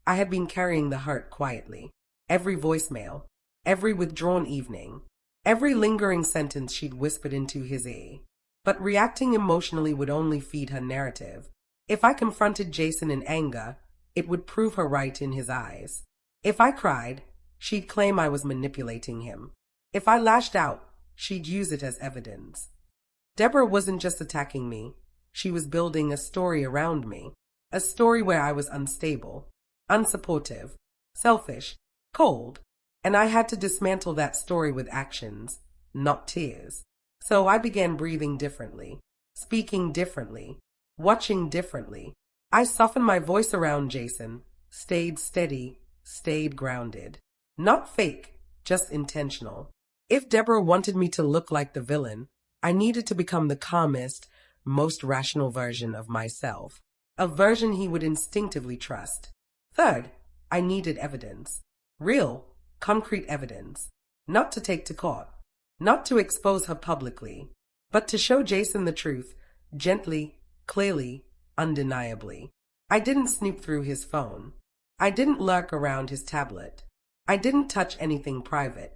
I had been carrying the hurt quietly. Every voicemail, every withdrawn evening, every lingering sentence she'd whispered into his ear. But reacting emotionally would only feed her narrative. If I confronted Jason in anger, it would prove her right in his eyes. If I cried, she'd claim I was manipulating him. If I lashed out, she'd use it as evidence. Deborah wasn't just attacking me. She was building a story around me. A story where I was unstable, unsupportive, selfish, cold. And I had to dismantle that story with actions, not tears. So I began breathing differently, speaking differently, watching differently. I softened my voice around Jason, stayed steady, stayed grounded. Not fake, just intentional. If Deborah wanted me to look like the villain, I needed to become the calmest, most rational version of myself. A version he would instinctively trust. Third, I needed evidence. Real, concrete evidence. Not to take to court. Not to expose her publicly. But to show Jason the truth, gently, clearly, undeniably. I didn't snoop through his phone. I didn't lurk around his tablet. I didn't touch anything private.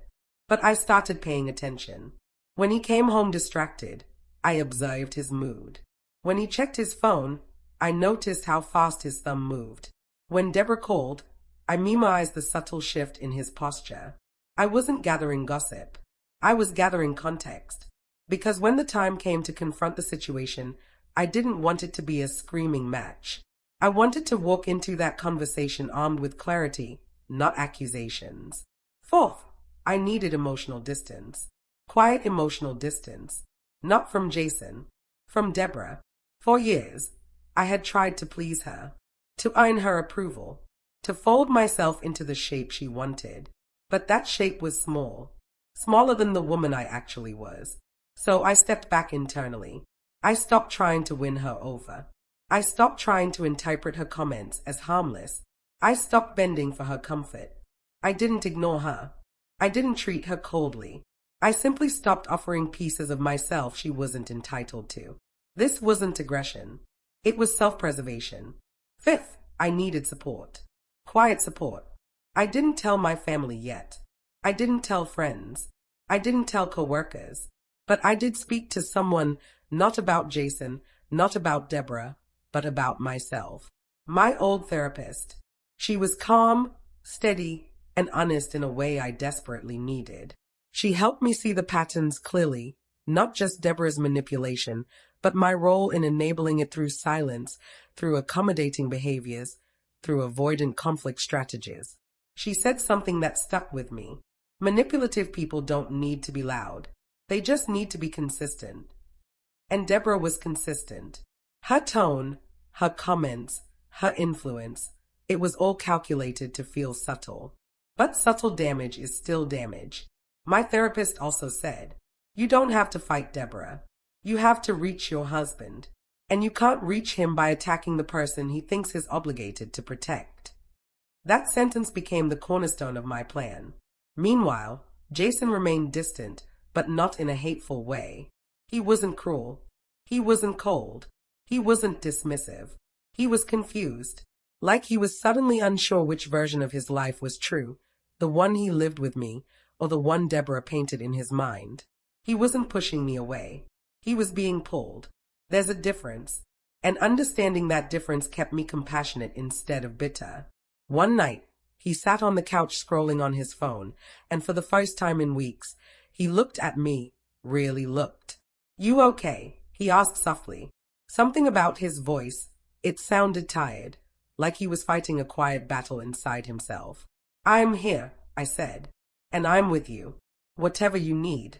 But I started paying attention. When he came home distracted, I observed his mood. When he checked his phone, I noticed how fast his thumb moved. When Deborah called, I memorized the subtle shift in his posture. I wasn't gathering gossip. I was gathering context. Because when the time came to confront the situation, I didn't want it to be a screaming match. I wanted to walk into that conversation armed with clarity, not accusations. Fourth, I needed emotional distance. Quiet emotional distance. Not from Jason. From Deborah. For years, I had tried to please her, to earn her approval, to fold myself into the shape she wanted. But that shape was small, smaller than the woman I actually was. So I stepped back internally. I stopped trying to win her over. I stopped trying to interpret her comments as harmless. I stopped bending for her comfort. I didn't ignore her. I didn't treat her coldly. I simply stopped offering pieces of myself she wasn't entitled to. This wasn't aggression. It was self-preservation. Fifth, I needed support. Quiet support. I didn't tell my family yet. I didn't tell friends. I didn't tell coworkers. But I did speak to someone, not about Jason, not about Deborah, but about myself. My old therapist. She was calm, steady, and honest in a way I desperately needed. She helped me see the patterns clearly, not just Deborah's manipulation, but my role in enabling it through silence, through accommodating behaviors, through avoidant conflict strategies. She said something that stuck with me. Manipulative people don't need to be loud. They just need to be consistent. And Deborah was consistent. Her tone, her comments, her influence, it was all calculated to feel subtle. But subtle damage is still damage. My therapist also said, you don't have to fight Deborah. You have to reach your husband. And you can't reach him by attacking the person he thinks he's obligated to protect. That sentence became the cornerstone of my plan. Meanwhile, Jason remained distant, but not in a hateful way. He wasn't cruel. He wasn't cold. He wasn't dismissive. He was confused. Like he was suddenly unsure which version of his life was true, the one he lived with me, or the one Deborah painted in his mind. He wasn't pushing me away. He was being pulled. There's a difference. And understanding that difference kept me compassionate instead of bitter. One night, he sat on the couch scrolling on his phone, and for the first time in weeks, he looked at me, really looked. You okay? He asked softly. Something about his voice, it sounded tired, like he was fighting a quiet battle inside himself. I'm here, I said, and I'm with you, whatever you need.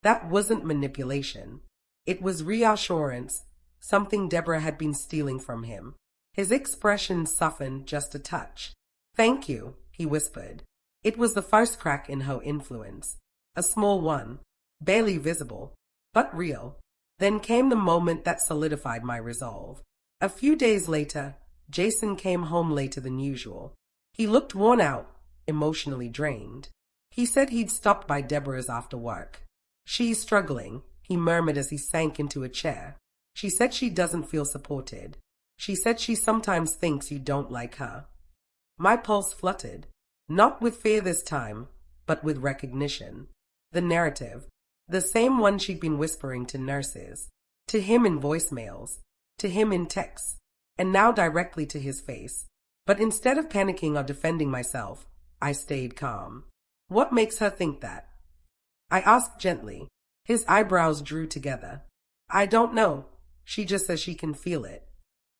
That wasn't manipulation. It was reassurance, something Deborah had been stealing from him. His expression softened just a touch. Thank you, he whispered. It was the first crack in her influence. A small one, barely visible, but real. Then came the moment that solidified my resolve. A few days later, Jason came home later than usual. He looked worn out, emotionally drained. He said he'd stopped by Deborah's after work. "She's struggling," he murmured as he sank into a chair. "She said she doesn't feel supported. She said she sometimes thinks you don't like her." My pulse fluttered, not with fear this time, but with recognition. The narrative, the same one she'd been whispering to nurses, to him in voicemails, to him in texts, and now directly to his face. But instead of panicking or defending myself, I stayed calm. "What makes her think that?" I asked gently. His eyebrows drew together. "I don't know. She just says she can feel it."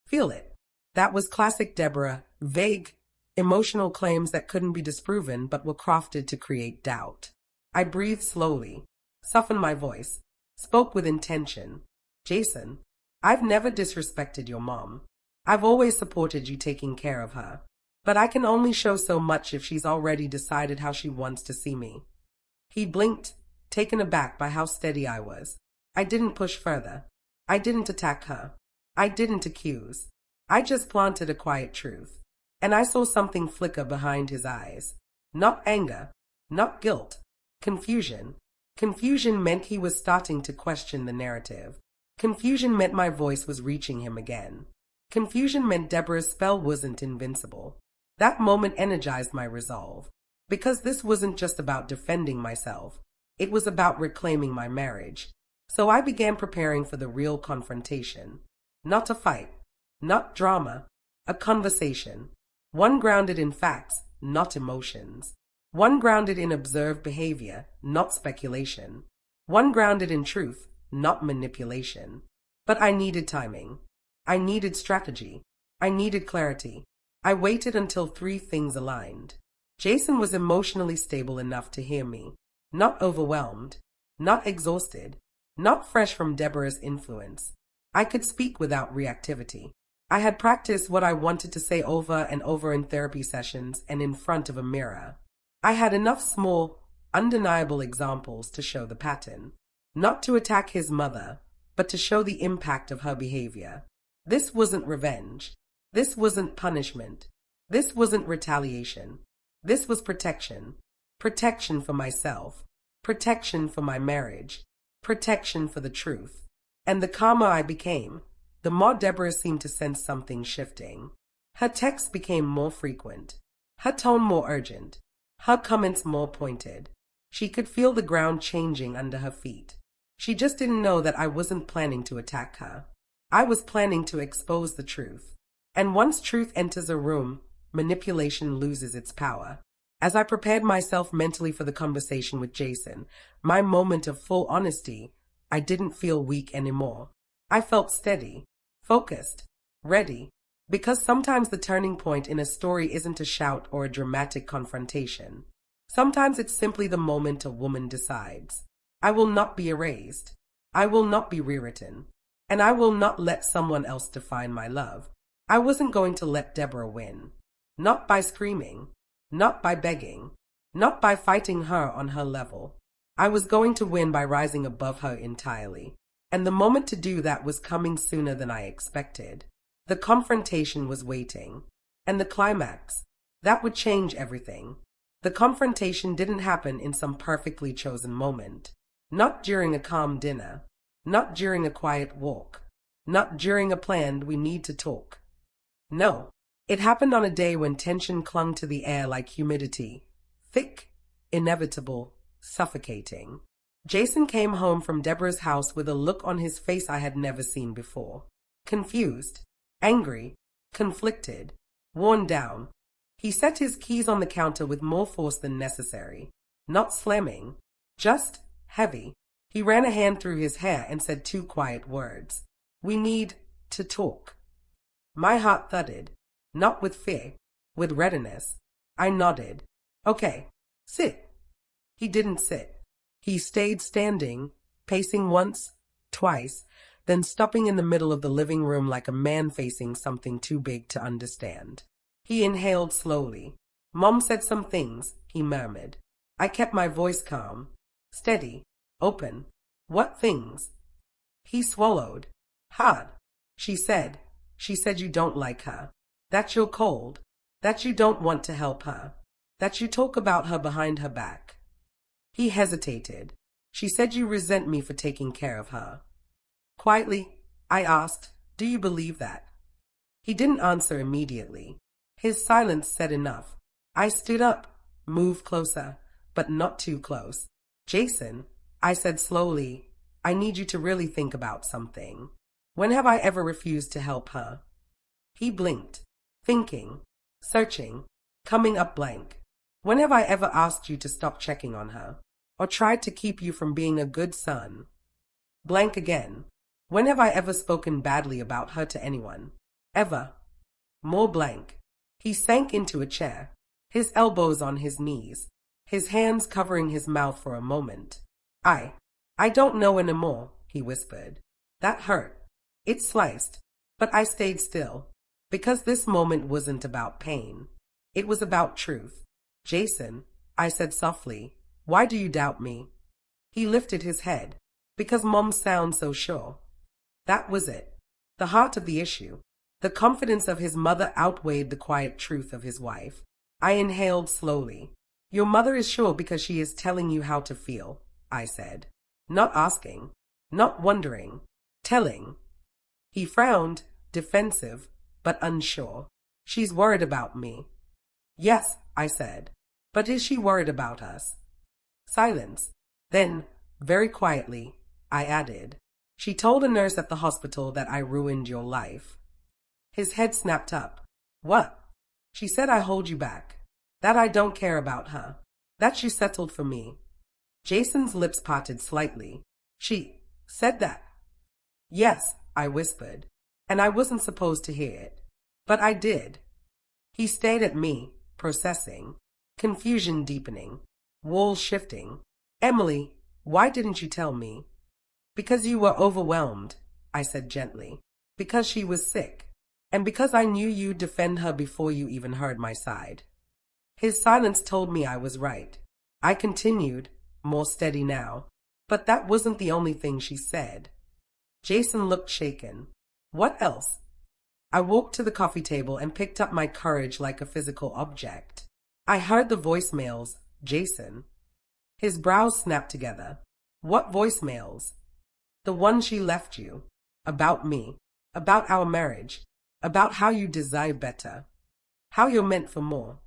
Feel it. That was classic Deborah, vague, emotional claims that couldn't be disproven but were crafted to create doubt. I breathed slowly, softened my voice, spoke with intention. "Jason, I've never disrespected your mom. I've always supported you taking care of her. But I can only show so much if she's already decided how she wants to see me." He blinked, taken aback by how steady I was. I didn't push further. I didn't attack her. I didn't accuse. I just planted a quiet truth. And I saw something flicker behind his eyes. Not anger, not guilt. Confusion. Confusion meant he was starting to question the narrative. Confusion meant my voice was reaching him again. Confusion meant Deborah's spell wasn't invincible. That moment energized my resolve. Because this wasn't just about defending myself. It was about reclaiming my marriage. So I began preparing for the real confrontation. Not a fight. Not drama. A conversation. One grounded in facts, not emotions. One grounded in observed behavior, not speculation. One grounded in truth, not manipulation. But I needed timing. I needed strategy. I needed clarity. I waited until three things aligned. Jason was emotionally stable enough to hear me. Not overwhelmed. Not exhausted. Not fresh from Deborah's influence. I could speak without reactivity. I had practiced what I wanted to say over and over in therapy sessions and in front of a mirror. I had enough small, undeniable examples to show the pattern. Not to attack his mother, but to show the impact of her behavior. This wasn't revenge. This wasn't punishment. This wasn't retaliation. This was protection. Protection for myself. Protection for my marriage. Protection for the truth. And the calmer I became, the more Deborah seemed to sense something shifting. Her texts became more frequent. Her tone more urgent. Her comments more pointed. She could feel the ground changing under her feet. She just didn't know that I wasn't planning to attack her. I was planning to expose the truth. And once truth enters a room, manipulation loses its power. As I prepared myself mentally for the conversation with Jason, my moment of full honesty, I didn't feel weak anymore. I felt steady, focused, ready. Because sometimes the turning point in a story isn't a shout or a dramatic confrontation. Sometimes it's simply the moment a woman decides, "I will not be erased. I will not be rewritten. And I will not let someone else define my love." I wasn't going to let Deborah win. Not by screaming. Not by begging. Not by fighting her on her level. I was going to win by rising above her entirely. And the moment to do that was coming sooner than I expected. The confrontation was waiting. And the climax, that would change everything. The confrontation didn't happen in some perfectly chosen moment. Not during a calm dinner. Not during a quiet walk. Not during a planned "we need to talk." No, it happened on a day when tension clung to the air like humidity. Thick, inevitable, suffocating. Jason came home from Deborah's house with a look on his face I had never seen before. Confused, angry, conflicted, worn down. He set his keys on the counter with more force than necessary. Not slamming, just heavy. He ran a hand through his hair and said two quiet words. "We need to talk." My heart thudded, not with fear, with readiness. I nodded. "Okay, sit." He didn't sit. He stayed standing, pacing once, twice, then stopping in the middle of the living room like a man facing something too big to understand. He inhaled slowly. "Mom said some things," he murmured. I kept my voice calm, steady, open. "What things?" He swallowed. "Hard," she said. She said you don't like her, that you're cold, that you don't want to help her, that you talk about her behind her back. He hesitated. She said you resent me for taking care of her. Quietly, I asked, do you believe that? He didn't answer immediately. His silence said enough. I stood up, moved closer, but not too close. Jason, I said slowly, I need you to really think about something. When have I ever refused to help her? He blinked, thinking, searching, coming up blank. When have I ever asked you to stop checking on her, or tried to keep you from being a good son? Blank again. When have I ever spoken badly about her to anyone? Ever? More blank. He sank into a chair, his elbows on his knees, his hands covering his mouth for a moment. I don't know anymore, he whispered. That hurt. It sliced, but I stayed still, because this moment wasn't about pain. It was about truth. Jason, I said softly, why do you doubt me? He lifted his head. Because Mom sounds so sure. That was it. The heart of the issue. The confidence of his mother outweighed the quiet truth of his wife. I inhaled slowly. Your mother is sure because she is telling you how to feel, I said. Not asking, not wondering, telling. He frowned, defensive, but unsure. She's worried about me. Yes, I said. But is she worried about us? Silence. Then, very quietly, I added, she told a nurse at the hospital that I ruined your life. His head snapped up. What? She said I hold you back, that I don't care about her, that she settled for me. Jason's lips parted slightly. She said that? Yes, I whispered, and I wasn't supposed to hear it. But I did. He stared at me, processing, confusion deepening, walls shifting. Emily, why didn't you tell me? Because you were overwhelmed, I said gently. Because she was sick. And because I knew you'd defend her before you even heard my side. His silence told me I was right. I continued, more steady now. But that wasn't the only thing she said. Jason looked shaken. What else? I walked to the coffee table and picked up my courage like a physical object. I heard the voicemails, Jason. His brows snapped together. What voicemails? The one she left you. About me. About our marriage. About how you desire better. How you're meant for more.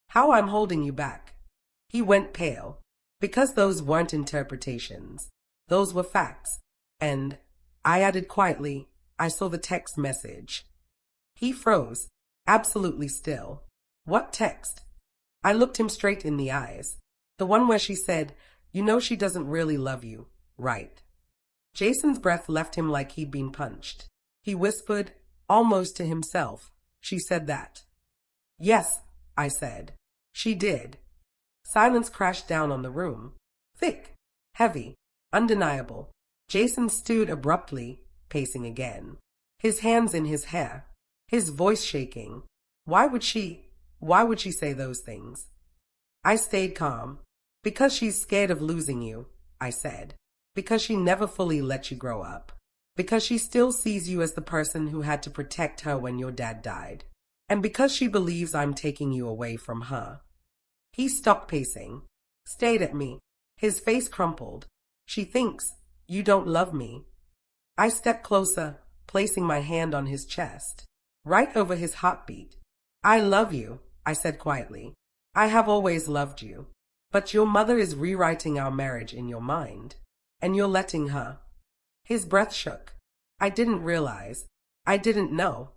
How I'm holding you back. He went pale. Because those weren't interpretations. Those were facts. And, I added quietly, I saw the text message. He froze, absolutely still. What text? I looked him straight in the eyes. The one where she said, you know she doesn't really love you, right? Jason's breath left him like he'd been punched. He whispered, almost to himself, she said that. Yes, I said. She did. Silence crashed down on the room. Thick, heavy, undeniable. Jason stood abruptly, pacing again. His hands in his hair. His voice shaking. Why would she say those things? I stayed calm. Because she's scared of losing you, I said. Because she never fully let you grow up. Because she still sees you as the person who had to protect her when your dad died. And because she believes I'm taking you away from her. He stopped pacing, stayed at me. His face crumpled. She thinks you don't love me. I stepped closer, placing my hand on his chest, right over his heartbeat. I love you, I said quietly. I have always loved you. But your mother is rewriting our marriage in your mind. And you're letting her. His breath shook. I didn't realize. I didn't know.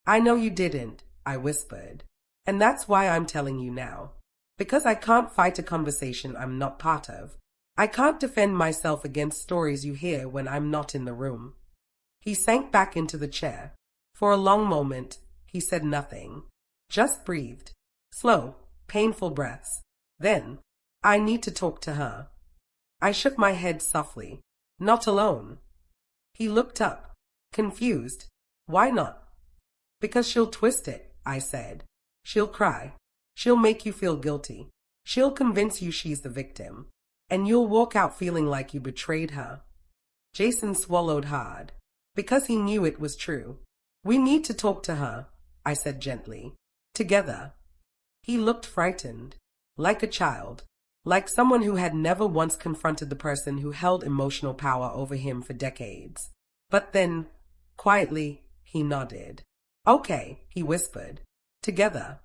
I know you didn't, I whispered. And that's why I'm telling you now. Because I can't fight a conversation I'm not part of. I can't defend myself against stories you hear when I'm not in the room. He sank back into the chair. For a long moment, he said nothing. Just breathed. Slow, painful breaths. Then, I need to talk to her. I shook my head softly. Not alone. He looked up, confused. Why not? Because she'll twist it, I said. She'll cry. She'll make you feel guilty. She'll convince you she's the victim. And you'll walk out feeling like you betrayed her. Jason swallowed hard. Because he knew it was true. We need to talk to her, I said gently. Together. He looked frightened, like a child, like someone who had never once confronted the person who held emotional power over him for decades. But then, quietly, he nodded. Okay, he whispered. Together.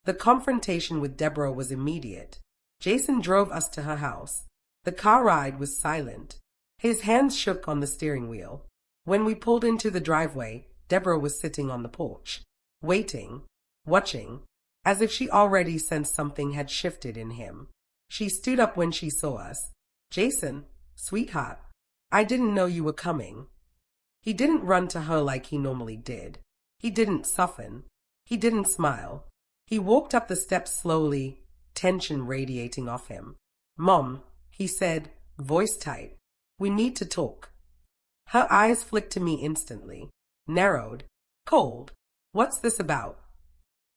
The confrontation with Deborah was immediate. Jason drove us to her house. The car ride was silent. His hands shook on the steering wheel. When we pulled into the driveway, Deborah was sitting on the porch, waiting, watching, as if she already sensed something had shifted in him. She stood up when she saw us. Jason, sweetheart, I didn't know you were coming. He didn't run to her like he normally did. He didn't soften. He didn't smile. He walked up the steps slowly, tension radiating off him. Mom, he said, voice tight, we need to talk. Her eyes flicked to me instantly, narrowed, cold. What's this about?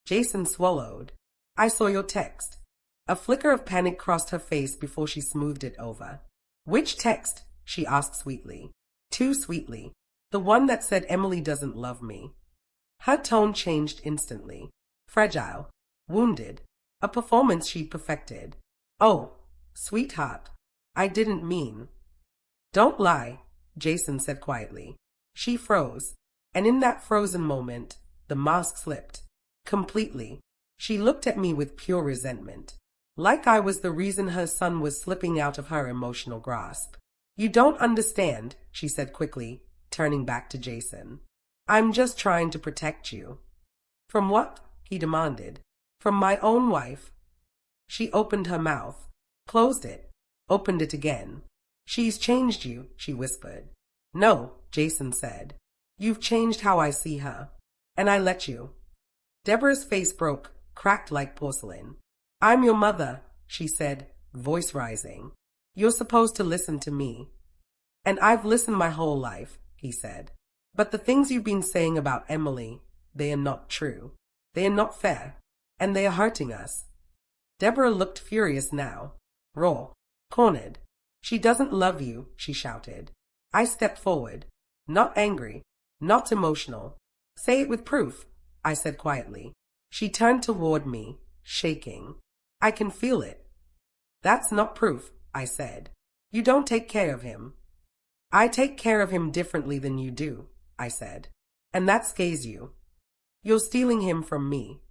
Jason swallowed. I saw your text. A flicker of panic crossed her face before she smoothed it over. Which text? She asked sweetly. Too sweetly. The one that said Emily doesn't love me. Her tone changed instantly. Fragile. Wounded. A performance she'd perfected. Oh, sweetheart. I didn't mean. Don't lie, Jason said quietly. She froze, and in that frozen moment, the mask slipped. Completely. She looked at me with pure resentment. Like I was the reason her son was slipping out of her emotional grasp. You don't understand, she said quickly, turning back to Jason. I'm just trying to protect you. From what? He demanded. From my own wife. She opened her mouth, closed it, opened it again. She's changed you, she whispered. No, Jason said. You've changed how I see her. And I let you. Deborah's face broke, cracked like porcelain. I'm your mother, she said, voice rising. You're supposed to listen to me. And I've listened my whole life, he said. But the things you've been saying about Emily, they are not true. They are not fair. And they are hurting us. Deborah looked furious now. Raw. Cornered. She doesn't love you, she shouted. I stepped forward. Not angry. Not emotional. Say it with proof, I said quietly. She turned toward me, shaking. I can feel it. That's not proof, I said. You don't take care of him. I take care of him differently than you do, I said. And that scares you. You're stealing him from me.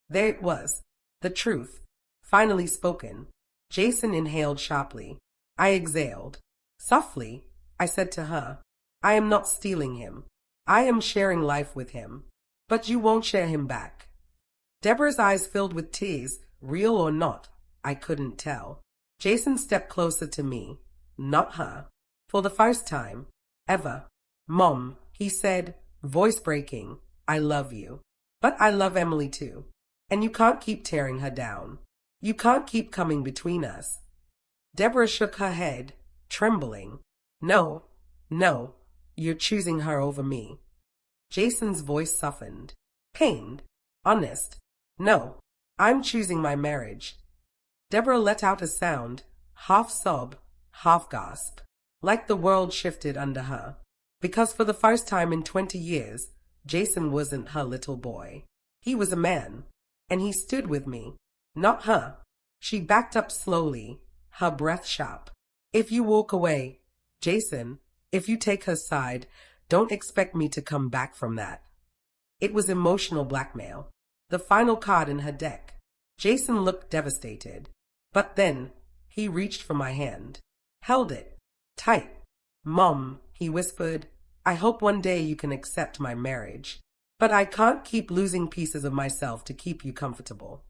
There it was. The truth. Finally spoken. Jason inhaled sharply. I exhaled. Softly, I said to her, I am not stealing him. I am sharing life with him. But you won't share him back. Deborah's eyes filled with tears, real or not, I couldn't tell. Jason stepped closer to me, not her. For the first time, ever. Mom, he said, voice breaking, I love you. But I love Emily too. And you can't keep tearing her down. You can't keep coming between us. Deborah shook her head, trembling. No, no, you're choosing her over me. Jason's voice softened, pained, honest. No, I'm choosing my marriage. Deborah let out a sound, half sob, half gasp, like the world shifted under her. Because for the first time in 20 years, Jason wasn't her little boy. He was a man, and he stood with me, not her. She backed up slowly, her breath sharp. If you walk away, Jason, if you take her side, don't expect me to come back from that. It was emotional blackmail, the final card in her deck. Jason looked devastated. But then, he reached for my hand, held it, tight. Mom, he whispered, I hope one day you can accept my marriage. But I can't keep losing pieces of myself to keep you comfortable.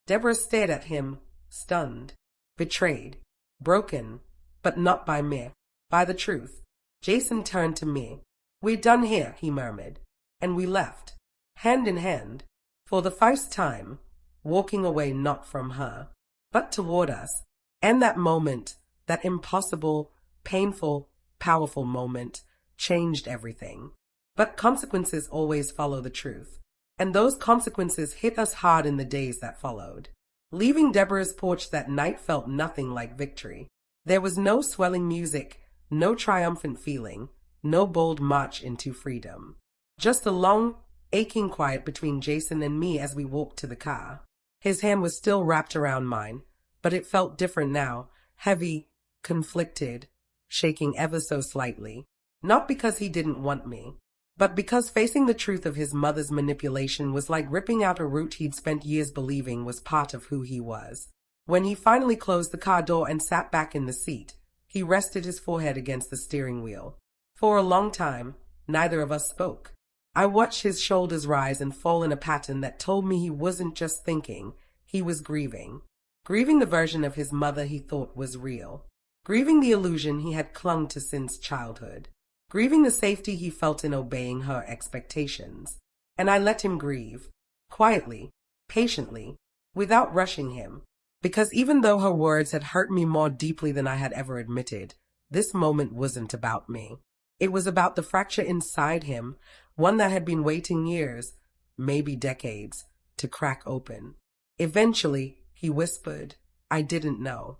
Deborah stared at him, stunned, betrayed, broken, but not by me, by the truth. Jason turned to me. We're done here, he murmured, and we left, hand in hand, for the first time, walking away not from her, but toward us. And that moment, that impossible, painful, powerful moment, changed everything. But consequences always follow the truth, and those consequences hit us hard in the days that followed. Leaving Deborah's porch that night felt nothing like victory. There was no swelling music, no triumphant feeling, no bold march into freedom. Just a long, aching quiet between Jason and me as we walked to the car. His hand was still wrapped around mine, but it felt different now, heavy, conflicted, shaking ever so slightly. Not because he didn't want me, but because facing the truth of his mother's manipulation was like ripping out a root he'd spent years believing was part of who he was. When he finally closed the car door and sat back in the seat, he rested his forehead against the steering wheel. For a long time, neither of us spoke. I watched his shoulders rise and fall in a pattern that told me he wasn't just thinking, he was grieving. Grieving the version of his mother he thought was real. Grieving the illusion he had clung to since childhood. Grieving the safety he felt in obeying her expectations. And I let him grieve, quietly, patiently, without rushing him. Because even though her words had hurt me more deeply than I had ever admitted, this moment wasn't about me. It was about the fracture inside him, one that had been waiting years, maybe decades, to crack open. Eventually, he whispered, "I didn't know."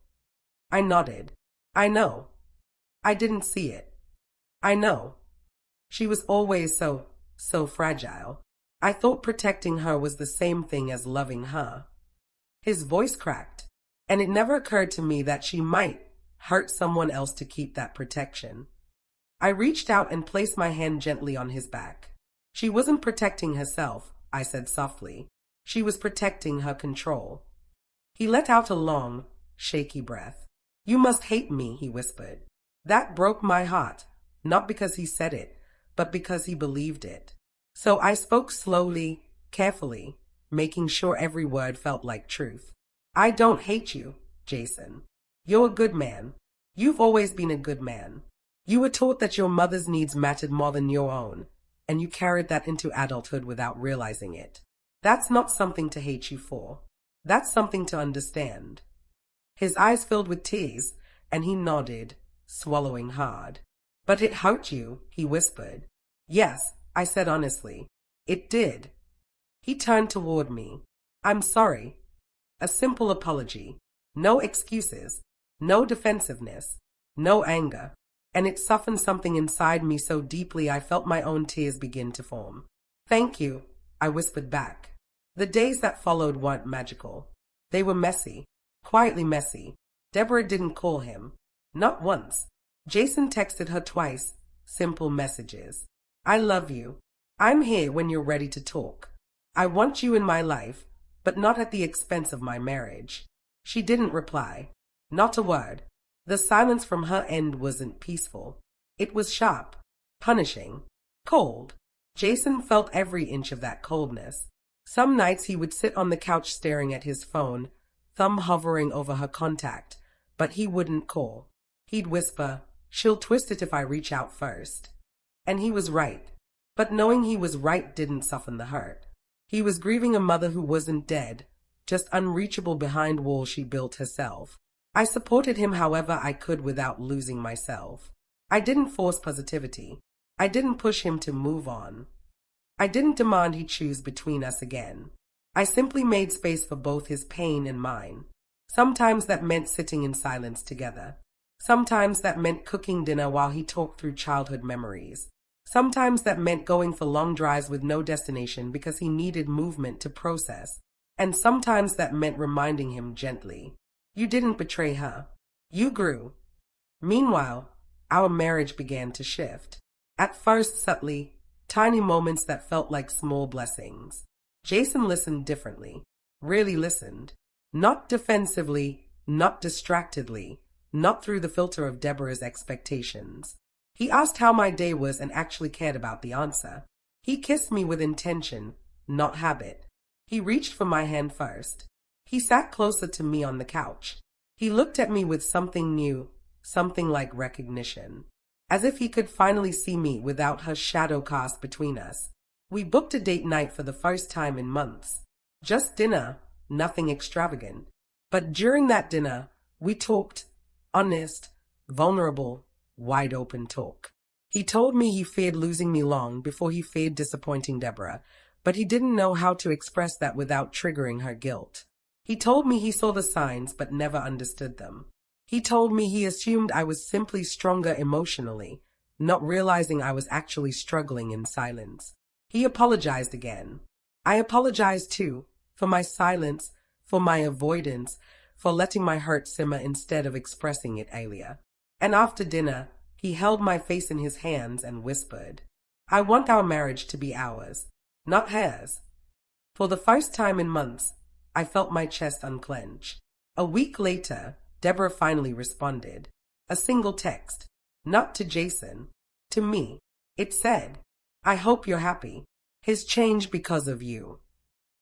I nodded. "I know. I didn't see it. I know. She was always so fragile. I thought protecting her was the same thing as loving her." His voice cracked, and it never occurred to me that she might hurt someone else to keep that protection. I reached out and placed my hand gently on his back. "She wasn't protecting herself," I said softly. "She was protecting her control." He let out a long, shaky breath. "You must hate me," he whispered. That broke my heart, not because he said it, but because he believed it. So I spoke slowly, carefully, making sure every word felt like truth. "I don't hate you, Jason. You're a good man. You've always been a good man. You were taught that your mother's needs mattered more than your own, and you carried that into adulthood without realizing it. That's not something to hate you for. That's something to understand." His eyes filled with tears, and he nodded, swallowing hard. "But it hurt you," he whispered. "Yes," I said honestly. "It did." He turned toward me. "I'm sorry." A simple apology. No excuses. No defensiveness. No anger. And it softened something inside me so deeply I felt my own tears begin to form. "Thank you," I whispered back. The days that followed weren't magical. They were messy. Quietly messy. Deborah didn't call him. Not once. Jason texted her twice. Simple messages. "I love you. I'm here when you're ready to talk. I want you in my life, but not at the expense of my marriage." She didn't reply. Not a word. The silence from her end wasn't peaceful. It was sharp, punishing, cold. Jason felt every inch of that coldness. Some nights he would sit on the couch staring at his phone, thumb hovering over her contact, but he wouldn't call. He'd whisper, "She'll twist it if I reach out first." And he was right. But knowing he was right didn't soften the hurt. He was grieving a mother who wasn't dead, just unreachable behind walls she built herself. I supported him however I could without losing myself. I didn't force positivity. I didn't push him to move on. I didn't demand he choose between us again. I simply made space for both his pain and mine. Sometimes that meant sitting in silence together. Sometimes that meant cooking dinner while he talked through childhood memories. Sometimes that meant going for long drives with no destination because he needed movement to process. And sometimes that meant reminding him gently, "You didn't betray her. You grew." Meanwhile, our marriage began to shift. At first subtly, tiny moments that felt like small blessings. Jason listened differently. Really listened. Not defensively, not distractedly, not through the filter of Deborah's expectations. He asked how my day was and actually cared about the answer. He kissed me with intention, not habit. He reached for my hand first. He sat closer to me on the couch. He looked at me with something new, something like recognition. As if he could finally see me without her shadow cast between us. We booked a date night for the first time in months. Just dinner, nothing extravagant. But during that dinner, we talked, honest, vulnerable, wide open talk. He told me he feared losing me long before he feared disappointing Deborah, but he didn't know how to express that without triggering her guilt. He told me he saw the signs but never understood them. He told me he assumed I was simply stronger emotionally, not realizing I was actually struggling in silence. He apologized again. I apologized too, for my silence, for my avoidance, for letting my hurt simmer instead of expressing it earlier. And after dinner, he held my face in his hands and whispered, "I want our marriage to be ours, not hers." For the first time in months, I felt my chest unclench. A week later, Deborah finally responded. A single text. Not to Jason. To me. It said, "I hope you're happy. His changed because of you."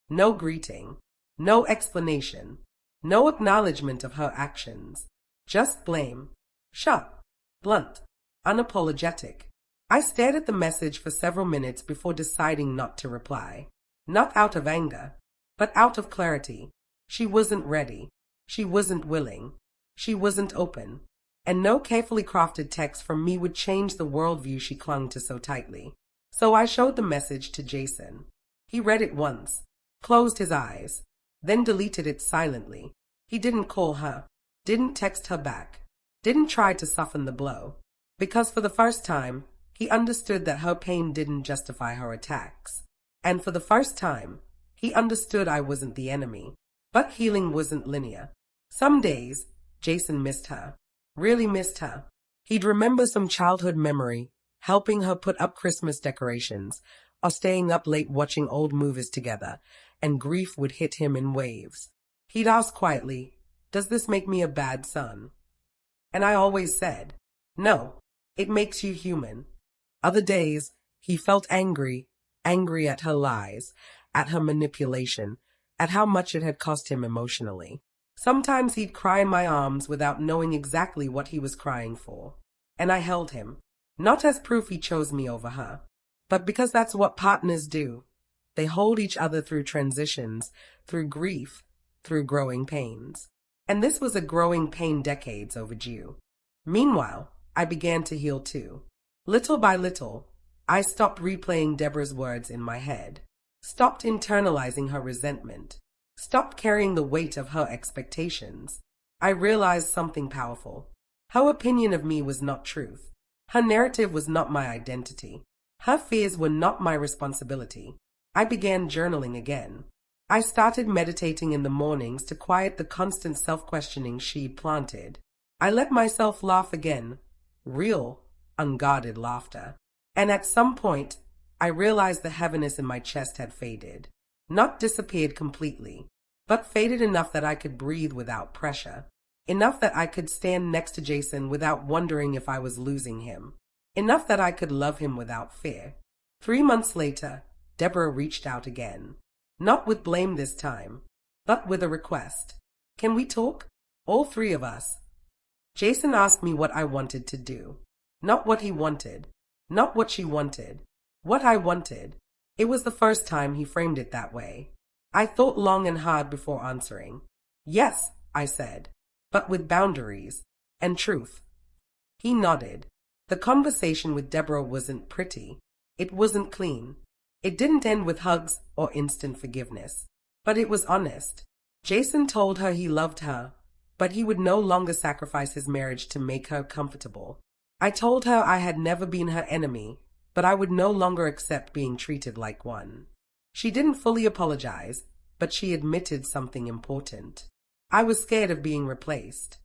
No greeting. No explanation. No acknowledgement of her actions. Just blame. Sharp. Blunt. Unapologetic. I stared at the message for several minutes before deciding not to reply. Not out of anger, but out of clarity. She wasn't ready. She wasn't willing. She wasn't open. And no carefully crafted text from me would change the worldview she clung to so tightly. So I showed the message to Jason. He read it once, closed his eyes, then deleted it silently. He didn't call her, didn't text her back, didn't try to soften the blow. Because for the first time, he understood that her pain didn't justify her attacks. And for the first time, he understood I wasn't the enemy. But healing wasn't linear. Some days, Jason missed her. Really missed her. He'd remember some childhood memory, helping her put up Christmas decorations, or staying up late watching old movies together, and grief would hit him in waves. He'd ask quietly, "Does this make me a bad son?" And I always said, "No, it makes you human." Other days, he felt angry at her lies, at her manipulation, at how much it had cost him emotionally. Sometimes he'd cry in my arms without knowing exactly what he was crying for. And I held him, not as proof he chose me over her, but because that's what partners do. They hold each other through transitions, through grief, through growing pains. And this was a growing pain decades overdue. Meanwhile, I began to heal too. Little by little, I stopped replaying Deborah's words in my head, stopped internalizing her resentment, stopped carrying the weight of her expectations. I realized something powerful. Her opinion of me was not truth. Her narrative was not my identity. Her fears were not my responsibility. I began journaling again. I started meditating in the mornings to quiet the constant self-questioning she'd planted. I let myself laugh again, real, unguarded laughter. And at some point, I realized the heaviness in my chest had faded. Not disappeared completely, but faded enough that I could breathe without pressure. Enough that I could stand next to Jason without wondering if I was losing him. Enough that I could love him without fear. 3 months later, Deborah reached out again. Not with blame this time, but with a request. "Can we talk? All three of us." Jason asked me what I wanted to do. Not what he wanted. Not what she wanted. What I wanted. It was the first time he framed it that way. I thought long and hard before answering. "Yes," I said, "but with boundaries and truth." He nodded. The conversation with Deborah wasn't pretty. It wasn't clean. It didn't end with hugs or instant forgiveness. But it was honest. Jason told her he loved her, but he would no longer sacrifice his marriage to make her comfortable. I told her I had never been her enemy, but I would no longer accept being treated like one. She didn't fully apologize, but she admitted something important. I was scared of being replaced.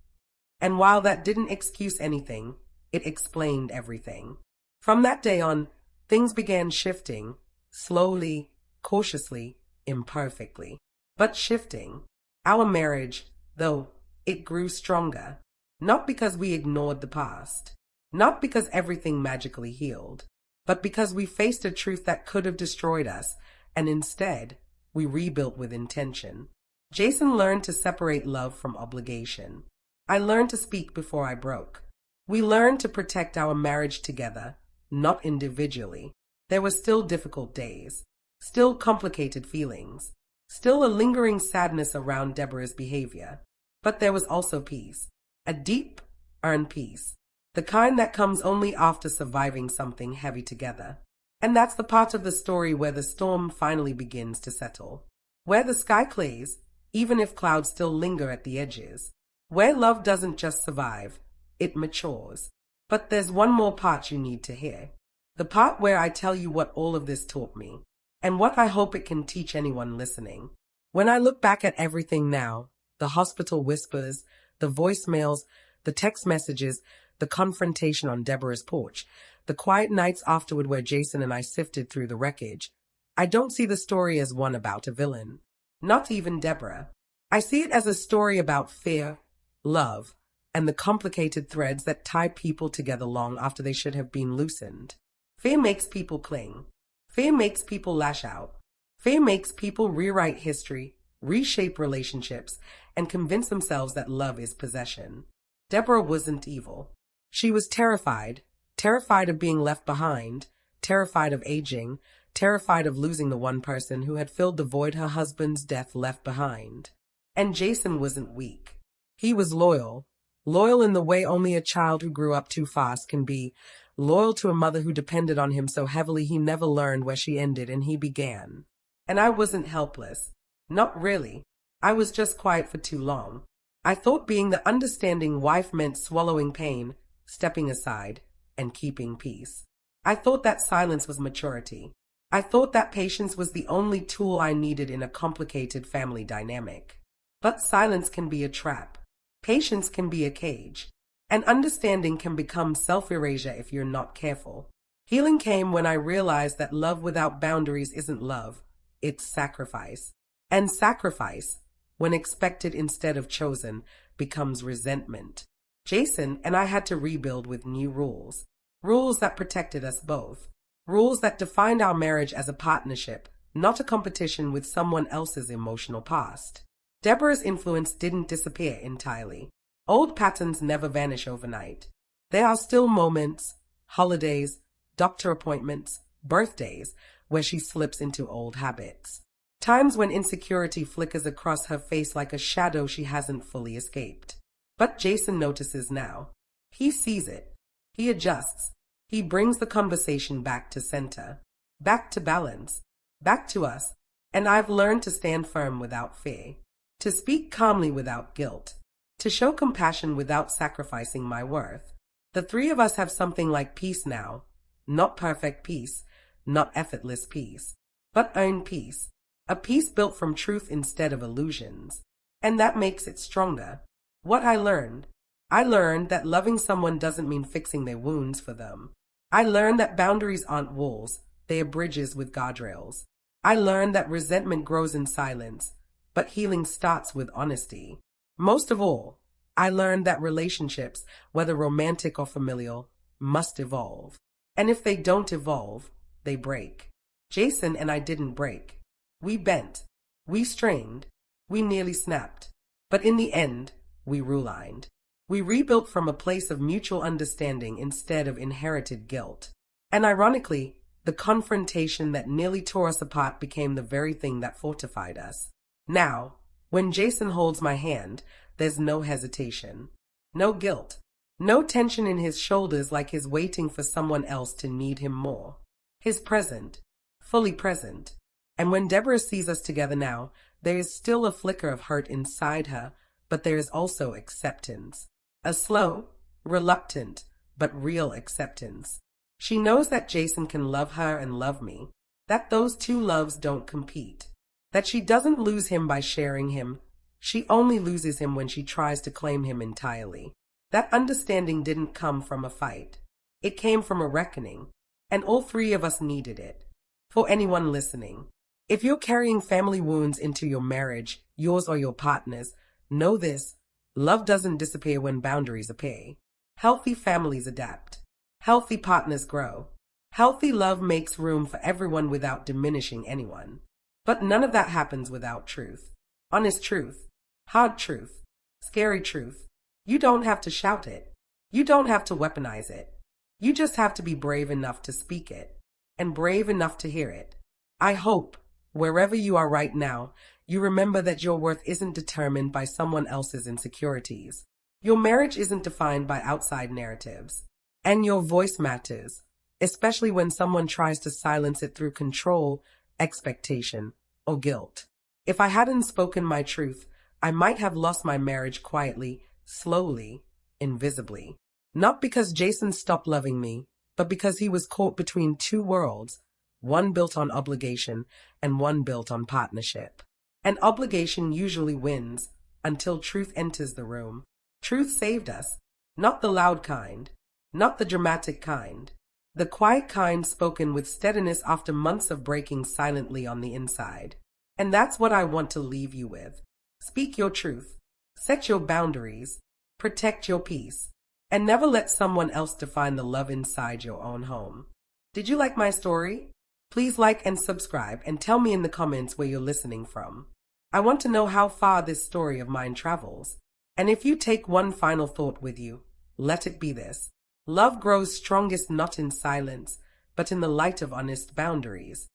And while that didn't excuse anything, it explained everything. From that day on, things began shifting, slowly, cautiously, imperfectly. But shifting. Our marriage, though, it grew stronger. Not because we ignored the past. Not because everything magically healed. But because we faced a truth that could have destroyed us, and instead, we rebuilt with intention. Jason learned to separate love from obligation. I learned to speak before I broke. We learned to protect our marriage together, not individually. There were still difficult days, still complicated feelings, still a lingering sadness around Deborah's behavior. But there was also peace, a deep, earned peace, the kind that comes only after surviving something heavy together. And that's the part of the story where the storm finally begins to settle, where the sky clears, even if clouds still linger at the edges, where love doesn't just survive, it matures. But there's one more part you need to hear. The part where I tell you what all of this taught me, and what I hope it can teach anyone listening. When I look back at everything now, the hospital whispers, the voicemails, the text messages, the confrontation on Deborah's porch, the quiet nights afterward where Jason and I sifted through the wreckage, I don't see the story as one about a villain. Not even Deborah. I see it as a story about fear, love, and the complicated threads that tie people together long after they should have been loosened. Fear makes people cling. Fear makes people lash out. Fear makes people rewrite history, reshape relationships, and convince themselves that love is possession. Deborah wasn't evil. She was terrified of being left behind, terrified of aging, terrified of losing the one person who had filled the void her husband's death left behind. And Jason wasn't weak. He was loyal. Loyal in the way only a child who grew up too fast can be, loyal to a mother who depended on him so heavily he never learned where she ended and he began. And I wasn't helpless. Not really. I was just quiet for too long. I thought being the understanding wife meant swallowing pain, stepping aside, and keeping peace. I thought that silence was maturity. I thought that patience was the only tool I needed in a complicated family dynamic. But silence can be a trap. Patience can be a cage. And understanding can become self-erasure if you're not careful. Healing came when I realized that love without boundaries isn't love, it's sacrifice. And sacrifice, when expected instead of chosen, becomes resentment. Jason and I had to rebuild with new rules. Rules that protected us both. Rules that defined our marriage as a partnership, not a competition with someone else's emotional past. Deborah's influence didn't disappear entirely. Old patterns never vanish overnight. There are still moments, holidays, doctor appointments, birthdays, where she slips into old habits. Times when insecurity flickers across her face like a shadow she hasn't fully escaped. But Jason notices now. He sees it. He adjusts. He brings the conversation back to center, back to balance, back to us, and I've learned to stand firm without fear, to speak calmly without guilt, to show compassion without sacrificing my worth. The three of us have something like peace now, not perfect peace, not effortless peace, but earned peace, a peace built from truth instead of illusions, and that makes it stronger. What I learned that loving someone doesn't mean fixing their wounds for them. I learned that boundaries aren't walls, they are bridges with guardrails. I learned that resentment grows in silence, but healing starts with honesty. Most of all, I learned that relationships, whether romantic or familial, must evolve. And if they don't evolve, they break. Jason and I didn't break. We bent. We strained. We nearly snapped. But in the end, we realigned. We rebuilt from a place of mutual understanding instead of inherited guilt. And ironically, the confrontation that nearly tore us apart became the very thing that fortified us. Now, when Jason holds my hand, there's no hesitation, no guilt, no tension in his shoulders like he's waiting for someone else to need him more. He's present, fully present. And when Deborah sees us together now, there is still a flicker of hurt inside her, but there is also acceptance. A slow, reluctant, but real acceptance. She knows that Jason can love her and love me, that those two loves don't compete, that she doesn't lose him by sharing him. She only loses him when she tries to claim him entirely. That understanding didn't come from a fight. It came from a reckoning, and all three of us needed it. For anyone listening, if you're carrying family wounds into your marriage, yours or your partner's, know this: love doesn't disappear when boundaries appear. Healthy families adapt. Healthy partners grow. Healthy love makes room for everyone without diminishing anyone. But none of that happens without truth. Honest truth. Hard truth. Scary truth. You don't have to shout it. You don't have to weaponize it. You just have to be brave enough to speak it, and brave enough to hear it. I hope, wherever you are right now, you remember that your worth isn't determined by someone else's insecurities. Your marriage isn't defined by outside narratives. And your voice matters, especially when someone tries to silence it through control, expectation, or guilt. If I hadn't spoken my truth, I might have lost my marriage quietly, slowly, invisibly. Not because Jason stopped loving me, but because he was caught between two worlds, one built on obligation and one built on partnership. And obligation usually wins until truth enters the room. Truth saved us, not the loud kind, not the dramatic kind, the quiet kind spoken with steadiness after months of breaking silently on the inside. And that's what I want to leave you with. Speak your truth, set your boundaries, protect your peace, and never let someone else define the love inside your own home. Did you like my story? Please like and subscribe and tell me in the comments where you're listening from. I want to know how far this story of mine travels. And if you take one final thought with you, let it be this. Love grows strongest not in silence, but in the light of honest boundaries.